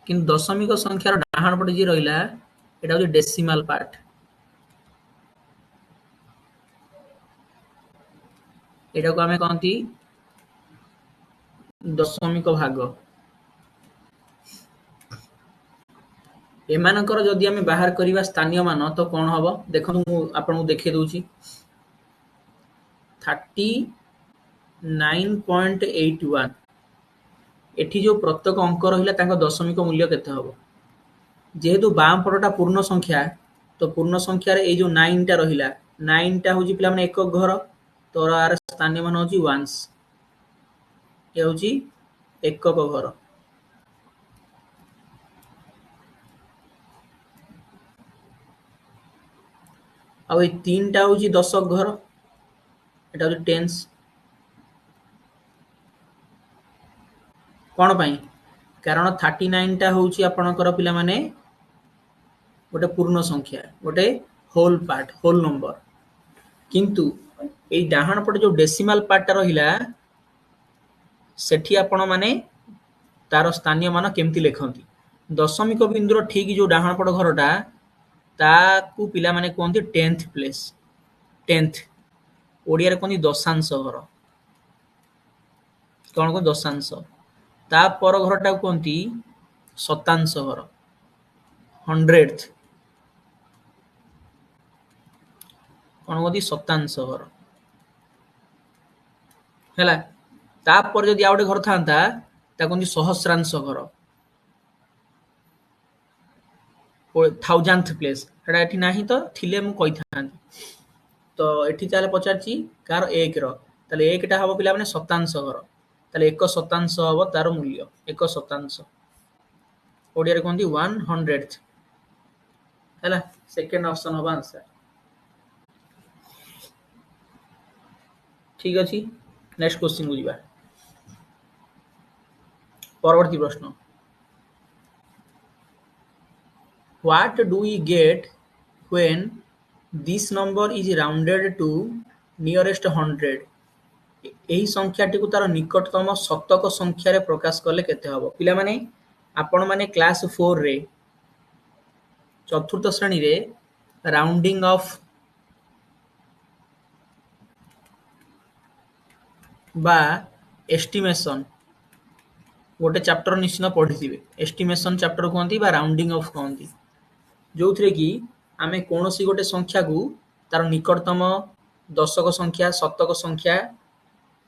किंतु दशमिक संख्यार डाहाण पटे जे रहिला एटा होची डेसिमल पार्ट। एटा को हमें कहंती दशमिक भाग। एमानकर जदि आमे बाहर करिवा स्थानीय मान तो कोन हबो देखनु मु आपन देखे दोची 39.81 एठी जो प्रत्येक अंक रहिला तांको दशमिक मूल्य केते हबो जेहेतु बाम पटटा पूर्ण संख्या तो पूर्ण संख्या रे ए जो 9 टा रहिला 9 टा होजी पिला माने एकक घर तो आर स्थानीय मान होजी वन्स ए होजी एकक घर। अब ये 3 टा होजी दशक घर एटा होजी टेंस कोन पई कारण 39 टा होची आपनकर पिला माने गोटे पूर्ण संख्या गोटे होल पार्ट होल नंबर किंतु ए डाहाण पटे जो डेसिमल पार्ट रहिला सेठी आपण माने तार स्थानीय मान केमती लेखंती दशमिक बिंदुर ठीक जो डाहाण पट घरटा ताकू पिला माने कहंती 10th प्लेस 10th ओडिया रे कहंती दशांश घर कोन को दशांश ता पर घरटा कहंती शतांश घर 100th कोन कहंती शतांश घर हैला ता पर जदि आउटे घर थांता ता कहंती सहस्रांश घर 1000th प्लेस हेडा एठी नाही तो थिले मु कहि थांती तो एठी चाले पचारची कार 1 रो ताले 1 टा हबो पिला माने शतांश घर ताले 1 शतांश हबो तार मूल्य 1 शतांश ओडिया रे कहंती 100th हैला सेकंड ऑप्शन हबो आंसर ठीक अछि। नेक्स्ट क्वेश्चन बुझिबा परवर्ती प्रश्न What do we get when this number is rounded to nearest 100 एही संख्याटी को तार निकटतम शतक संख्या रे प्रकाश करले केते हबो पिला माने आपण माने क्लास 4 रे चतुर्थ श्रेणी रे राउंडिंग ऑफ बा एस्टिमेशन गोटे चैप्टर निश्चित पढ़ी एस्टिमेशन चैप्टर कहती बा राउंडिंग ऑफ कहती जो थे कि आमे कोनोसी गोटे संख्या को तार निकटतम दशक संख्या शतक संख्या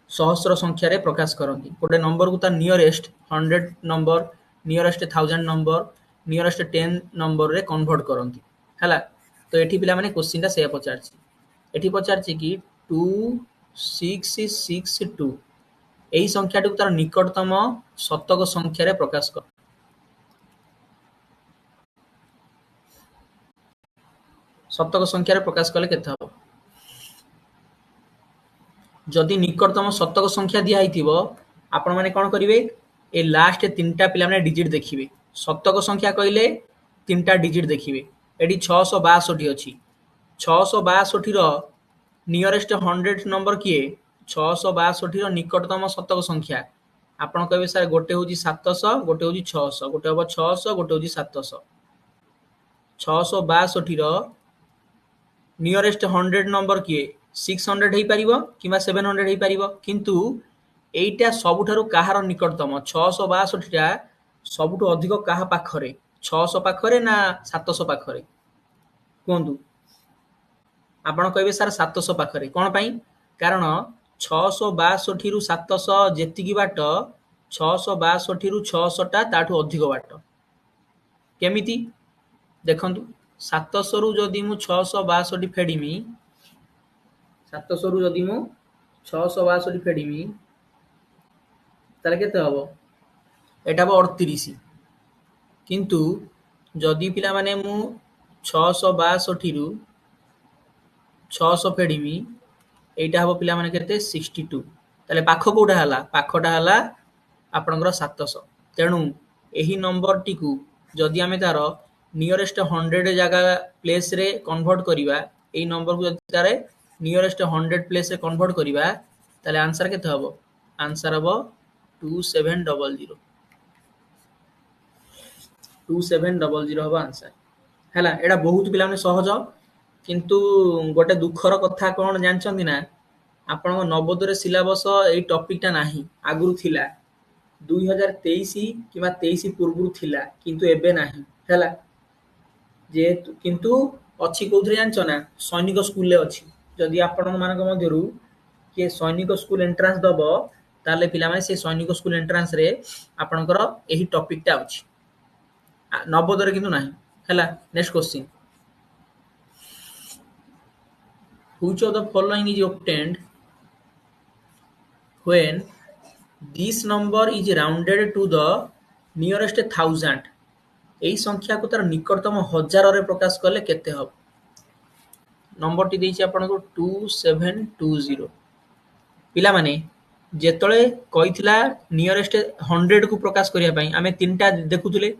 सहस्र संख्या रे प्रकाश करती गोटे नंबर को तार nearest 100 number nearest 1000 number nearest 10 number रे कन्वर्ट करती हैला तो एठी पिला माने क्वेश्चन ता से पचारछि एठी पचारछि कि 2662 एही संख्याटिକୁ तार निकटतम शतक संख्यारे प्रकाश कर। शतक संख्यारे प्रकाश कले केते हबो? जदि निकटतम शतक संख्या दिया हैथिबो आपण माने कोन करिवे ए लास्ट तीनटा पिला माने डिजिट देखिबे। शतक संख्या कहिले तीनटा डिजिट देखिबे। एठी 662 अछि। 662 रो नियरेस्ट 100 नंबर किए? 662 रो निकटतम शतक संख्या आपण कहबे सर गोटे होची 700 गोटे होची 600 गोटे हबो 600 गोटे होची 700। 662 रो नियरेस्ट 100 नंबर किए? 600 हेई परिबो किबा 700 हेई परिबो, किंतु एइटा सबुठारु काहार निकटतम? 662 टा सबुठु अधिक काहा पाखरे? 600 पाखरे ना 700 पाखरे? कुहतु आपण कहबे सर 700 पाखरे। कोन पई? कारण 662 रु 700 जेतिकी बाट 662 रु 600 टा ताठु अधिक बाट। केमिति देखंतु 700 रु जदि मु 662 फेडिमी 700 रु जदि मु 662 फेडिमी ताले केते हबो? एटा हबो 38। किंतु जदि पिला माने मु 662 रु 600 फेडिमी एटा हबो पिला माने केते 62। ताले पाख कोडा हला? पाखटा हला आपनकर 700। तेनु एही नंबर टिकु जदि आमे तार नियरेस्ट 100 जगह प्लेस रे कन्वर्ट करिवा, एही नंबर को जदि तारे नियरेस्ट 100 प्लेस रे कन्वर्ट करिवा ताले आंसर केते हबो? आंसर हबो 2700। 2700 हबो आंसर। हैला एडा बहुत पिला माने सहज, किंतु गोटे दुखर कथा कोन जानचंदी ना आपण नवोदय सिलेबस एई टॉपिक टा नाही। आगुरु थिला 2023 किबा 23 पूर्वरु थिला, किंतु एबे नाही। हैला जे किंतु अछि कोथरे जानचो ना? सैनिक स्कूल ले अछि। जदि आपण मानक मध्यरु के सैनिक स्कूल एंट्रेंस दबो ताले पिला माने से सैनिक स्कूल एंट्रेंस रे आपणकर एही टॉपिक टा अछि। नवोदय रे किंतु नाही। हैला next question. Which of the following is obtained when this number is rounded to the nearest 1000? एही संख्या को तार निकटतम 1000 रे प्रकाश कले केते हबो? नंबर टी देछि आपनको 2720। पिला माने जेतळे कहितला नियरेस्ट 100 को प्रकाश करिया पई आमे तीनटा देखुतले,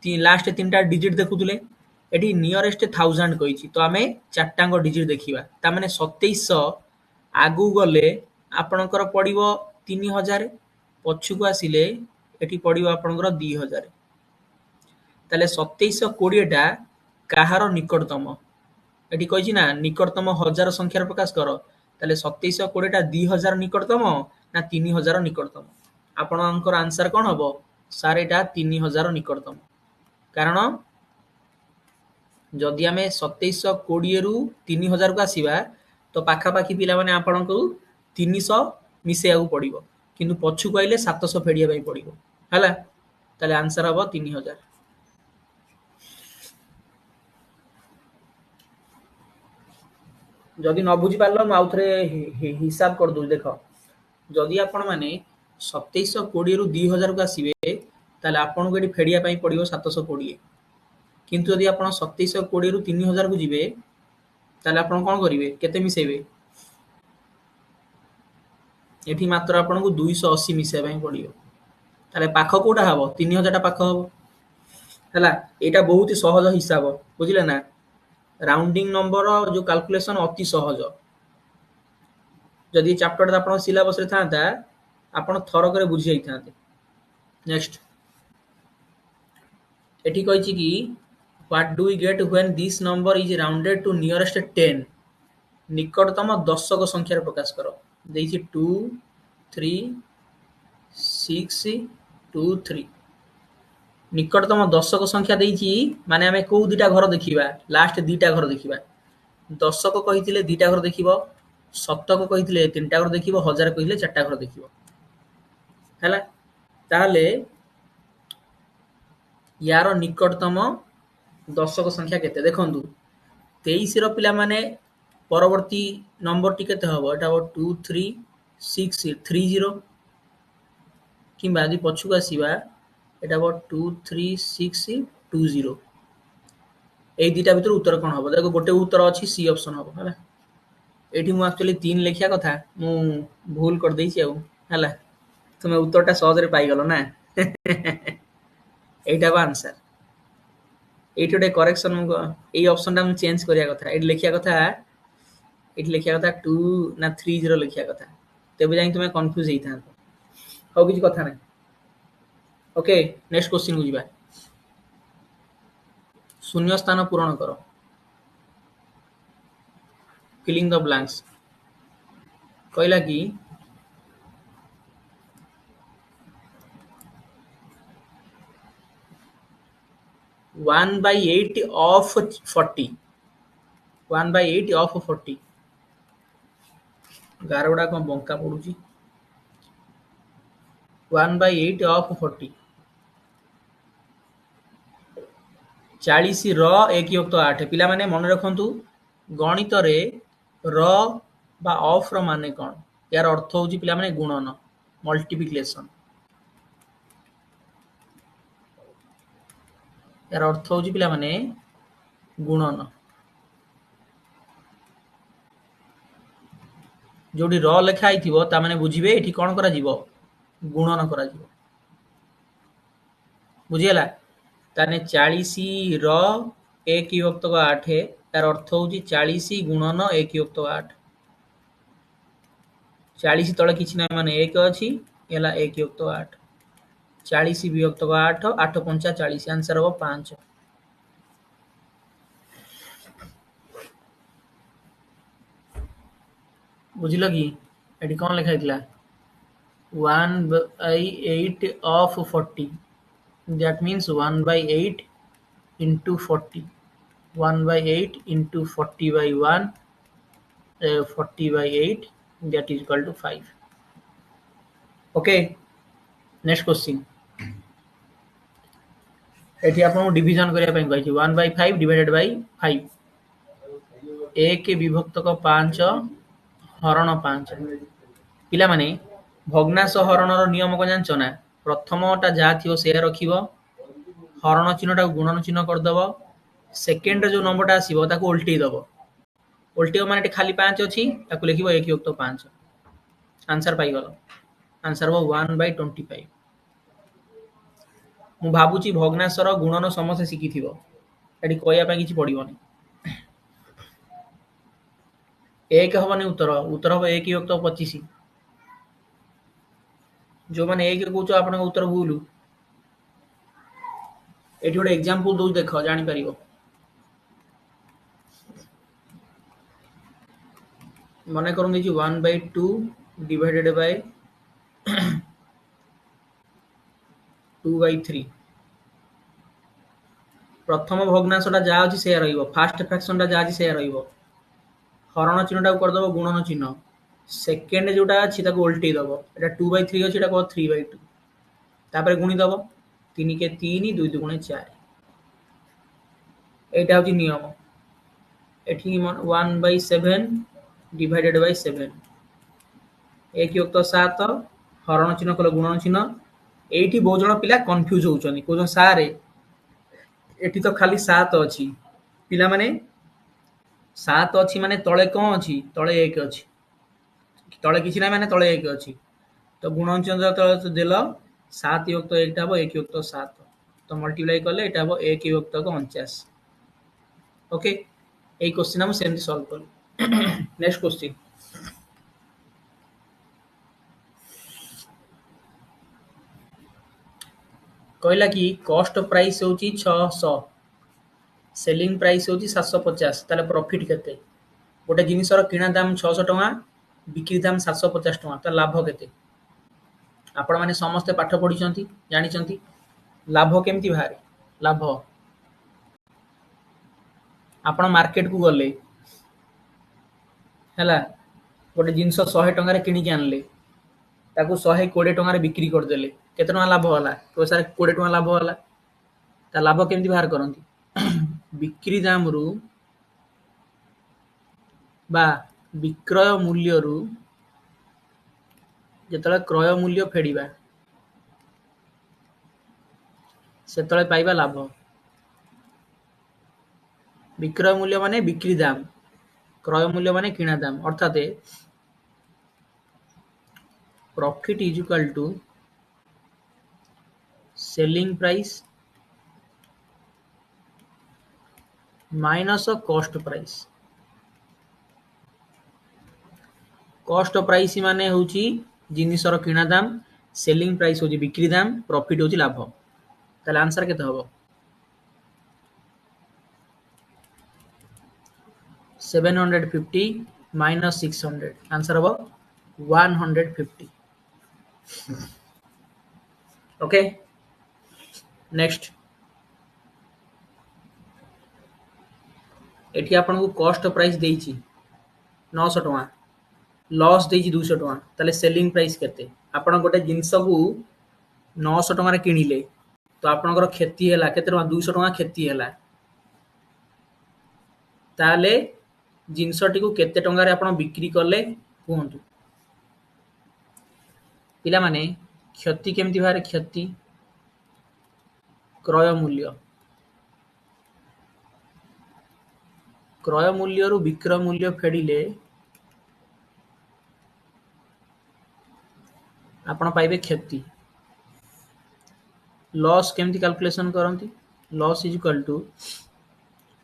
लास्ट तीनटा डिजिट देखुतले। एठी नियरेस्ट 1000 कहिछि तो आमे चारटांग डिजिट देखिबा। ता माने 2700 आगु गले आपणकर पडिबो 3000, पछुको आसिले एठी पडिबो आपणकर 2000। ताले 2720 टा काहार निकटतम? एठी कहिछि ना निकटतम 1000 संख्यार प्रकाश करो। ताले 2720 टा 2000 निकटतम ना 3000 निकटतम? आपणकर आंसर कोन हबो? सर एटा 3000 निकटतम। कारण जदि आमे 2720 रु 3000 को आसीबा तो पाखा पाखी पिला माने आपनको 300 मिसेयाକୁ पड़िबो, किंतु पछु कहले 700 फेडिया पई पड़िबो। हला ताले आंसर हबो 3000। जदि न बुझी पारलो म आउथरे हिसाब कर दउ। देखो जदि आपण माने 2720 रु 2000 को आसीबे ताले आपनको एठी फेडिया पई पड़िबो 720। किंतु यदि आपण 2720 रु 3000 को जिबे ताले आपण कोन करिवे? केते मिसेबे? एठी मात्र आपनको 280 मिसेबा पई पड़िबो। ताले पाख कोडा हबो? 3000 टा पाख हबो। हला एटा बहुत ही सहज हिसाब, बुझिले ना? राउंडिंग नंबर जो कैलकुलेशन अति सहज। जदि चैप्टर आपण सिलेबस रे थांता आपण थरक रे बुझि जाइथांते। नेक्स्ट एठी कहिछि कि what do we get when this number is rounded to nearest 10? निकटतम दशक संख्यार प्रकाश करो। देछि 2 3 6 2 3। निकटतम दशक संख्या देछि माने आमे को दुटा घर देखिबा? लास्ट दुटा घर देखिबा। दशक कहिथिले दुटा घर देखिबो, शतक कहिथिले तीनटा घर देखिबो, हजार कहिथिले चारटा घर देखिबो। हैला ताले यार निकटतम दशक संख्या केते? देखंतु 23 रो पिला माने परवर्ती नंबर टी केते हबो एटा 2360 किंबा यदि पछुक आसीबा एटा 23620 ए दुटा भितर उत्तर कोन हबो देखो गोटे उत्तर अछि सी ऑप्शन हबो हला एठी मु एक्चुअली 3 लेखिया कथा मु भूल कर देइछि आ हला तुमे उत्तरटा सहज रे पाई गलो ना एटा बा आंसर एठी ओटे करेक्शन मु ए ऑप्शन टा मु चेंज करिया कथा एठी लेखिया कथा 2 ना 30 लेखिया कथा तेबे जाई तुमे कंफ्यूज हेई था हो किछ कथा नै ओके नेक्स्ट क्वेश्चन को जिबा शून्य स्थान पूरण करो फिलिंग द ब्लैंक्स कहला कि 1/8 of 40 1/8 of 40 गारगुड़ा कौन बंका पड़ुची 1/8 of 40 40 1 युक्त 8 पिला माने मन रखंतु गणित रे र बा ऑफ रो माने कोन यार अर्थ होची पिला माने गुणन मल्टीप्लिकेशन यार अर्थ होची पिला माने गुणन जोडी र लेखा आइथिबो ता माने बुझिबे एठी कोन करा जीवो गुणन करा जीवो बुझियला ताने 40 र 1 युक्त 8 तार अर्थ होची 40 गुणन 1 युक्त 8 40 तळे किछि ना माने 1 अछि एला 1 युक्त 8 40 विभक्त 8 8 पंचा 40 आंसर हो 5 बुझिलो कि एठी कोन लिखा हितला 1/8 of 40 that means 1/8 into 40 1/8 into 40 by 1 40 by 8 that is equal to 5 okay next question एठी आपन डिवीजन करिया पई कहै छी 1/5 divided by 5 1 विभक्त को 5 हरण 5 पिला माने भग्नांश हरणर नियम को जानछ ना प्रथमटा जा थियो से रखिबो हरण चिन्हटा गुणन चिन्ह कर दबो सेकंड जो नंबरटा आसीबो ताको उल्टी दबो उल्टी माने खाली 5 अछि ताको लिखिबो 1 युक्त 5 आंसर पाई गलो आंसर हो 1/25 मु भाबुची भग्नांशर गुणन समस्या शिखिथिबो एठी कहया पई किछि पडिबोनी एक हबनी उत्तर उत्तर हो 1 युक्त 25 जो माने 1 कहउछो आपन उत्तर भूल एठी गोटे एग्जांपल दउ देखो जानि परिबो मने करन दिछि 1/2 डिवाइडेड बाय 2/3 प्रथम भग्नांशटा जा अछि से रहइबो फर्स्ट फ्रैक्शनटा जा अछि से रहइबो हरण चिन्हटा कर दबो गुणन चिन्ह सेकंड जोटा अछि ताको उल्टी दबो एटा 2/3 अछि एटा को 3/2 तापर गुणी दबो 3 के 3 2 2 4 एटा होची नियम एठी 1/7 डिवाइडेड बाय 7 1 युक्त 7 हरण चिन्ह कल गुणन चिन्ह एठी बहुत जण पिला कंफ्यूज होउछनी कोजन सारे एठी तो खाली 7 अछि पिला माने 7 अछि माने तळे कोन अछि तळे 1 अछि तळे किछि नै माने तळे 1 अछि तो गुणन चिन्ह तळे देलो 7 युक्त 1 टा 1 युक्त 7 तो मल्टीप्लाई करले एटा 1 युक्त 49 ओके ए क्वेश्चन हम सेम सॉल्व कर नेक्स्ट क्वेश्चन कहला कि कॉस्ट प्राइस होची 600 सेलिंग प्राइस होची 750 ताले प्रॉफिट केते गोटे जिनिसर किना दाम 600 टका बिक्री दाम 750 टका त लाभ केते आपण माने समस्त पाठ पढी चंती जानि चंती लाभ केमती बाहर लाभ आपण मार्केट को गले हैला गोटे जिनिस 100 टका रे किनी के आनले ताकू 120 टका रे बिक्री कर देले केते टका लाभ होला तो सारे 20 टका लाभ होला ता लाभ केमती बाहर करंती बिक्री दाम रु बा विक्रय मूल्य रु जेतले क्रय मूल्य फेडिबा सेतले पाइबा लाभ। विक्रय मूल्य माने बिक्री दाम, क्रय मूल्य माने किणा दाम, अर्थात profit is equal to selling price minus cost price. Cost price माने होची जिनिसर किणा दाम, सेलिंग प्राइस होची बिक्री दाम, प्रॉफिट होची लाभ। ताले आंसर केते हबो 750 माइनस 600 आंसर हबो 150। ओके नेक्स्ट एठी आपन को कॉस्ट प्राइस देइची 900 टका, लॉस देइची 200 टका, ताले सेलिंग प्राइस केते? आपन गोटे जिंस को 900 टका रे किनिले तो आपनकर क्षति हैला केते टका? 200 टका क्षति हैला। ताले जिनसटी को केते टंगा रे आपण बिक्री करले कहंतु। पिला माने क्षति केमति बारे? क्षति क्रय मूल्य, क्रय मूल्य रु विक्रय मूल्य फेडिले आपण पाइबे क्षति। लॉस केमति कैलकुलेशन करंती? Loss is equal to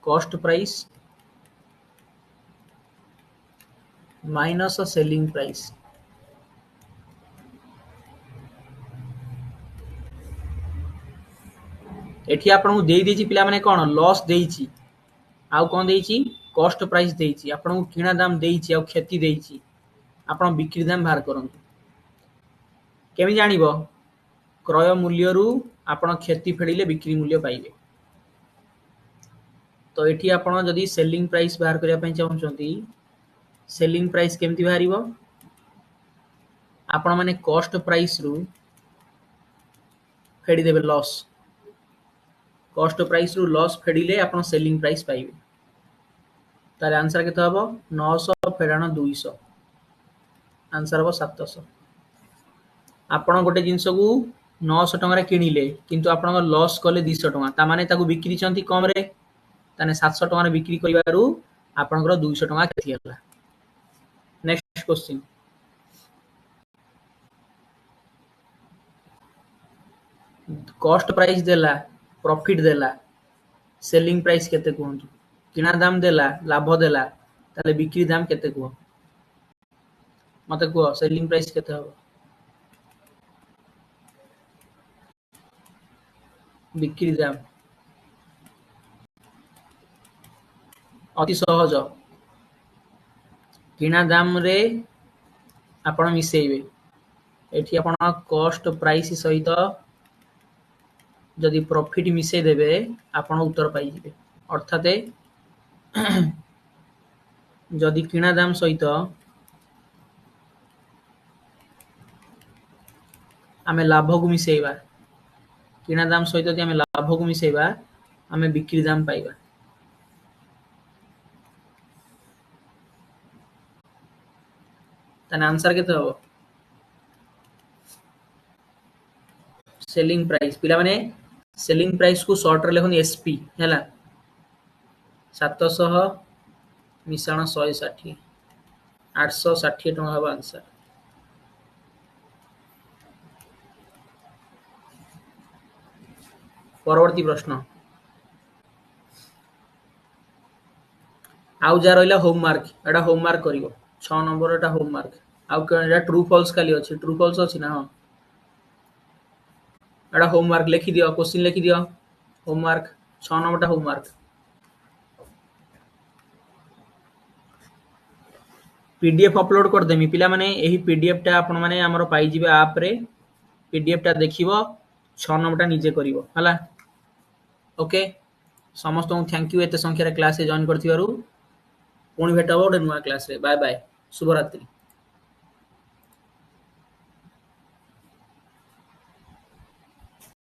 cost price minus selling price. एठी आपन को देई देची पिला माने कोन? लॉस देइची आउ कोन देइची? Cost price देइची। आपन को किणा दाम देइची आउ क्षति देइची। आपन बिक्री दाम बाहर करंतु। केमि जानिबो? क्रय मूल्य रु आपण क्षति फेडिले बिक्री मूल्य पाइबे। तो एठी आपण जदी सेलिंग प्राइस बाहर करिया पई चाहउछंती, सेलिंग प्राइस केमति बाहरिबो? आपण माने कॉस्ट प्राइस रु फेडी देबे लॉस, कॉस्ट प्राइस रु लॉस फेडिले आपण सेलिंग प्राइस पाइबे। तार आंसर केते हबो? 900 फेडाण 200 आंसर हबो 700। आपण गोटे जिंस को 900 टका रे किनिले किंतु आपण लॉस कले 200 टका, ता माने ताकू बिक्री चंती कम रे, ताने 700 टका रे बिक्री करिवारु आपनकर 200 टका क्षति हला। नेक्स्ट क्वेश्चन कॉस्ट प्राइस देला, प्रॉफिट देला, सेलिंग प्राइस केते कहंतु? किणा दाम देला, लाभ देला, ताले बिक्री दाम केते कह? मते कह सेलिंग प्राइस केते हबो? बिक्री दाम अति सहज, किणा दाम रे आपण मिसेइबे। एठी आपण कॉस्ट प्राइस सहित जदि प्रॉफिट मिसे देबे आपण उत्तर पाई जिवे। अर्थात जदि किणा दाम सहित आमे लाभ को मिसेइबा, किणा दाम सहित जदि आमे लाभ को मिसेइबा आमे बिक्री दाम पाइबा। ताने आंसर केते हबो? Selling price. पिला माने सेलिंग प्राइस को शॉर्ट रे लेखन एसपी हैला 700 मिसाण 160 860 टका हबो आंसर। परवर्ती प्रश्न आउ जा रहिला होमवर्क, एटा होमवर्क करिवो 6 नंबर एटा होमवर्क। आउ एटा ट्रू फॉल्स खाली अछि, ट्रू फॉल्स अछि ना? हां एटा होमवर्क लिखि दियो, क्वेश्चन लिखि दियो। होमवर्क 6 नंबरटा होमवर्क। पीडीएफ अपलोड कर देमी पिला माने एही पीडीएफ टा आपण माने हमर पाई जिवे ऐप रे। पीडीएफ टा देखिवो 6 नंबरटा निजे करिवो हला। ओके समस्त को थैंक यू एते संख्या रे क्लास रे जॉइन करथिबारु। पुणी भेट हबो ओडे नुवा क्लास रे। बाय बाय, शुभ रात्रि।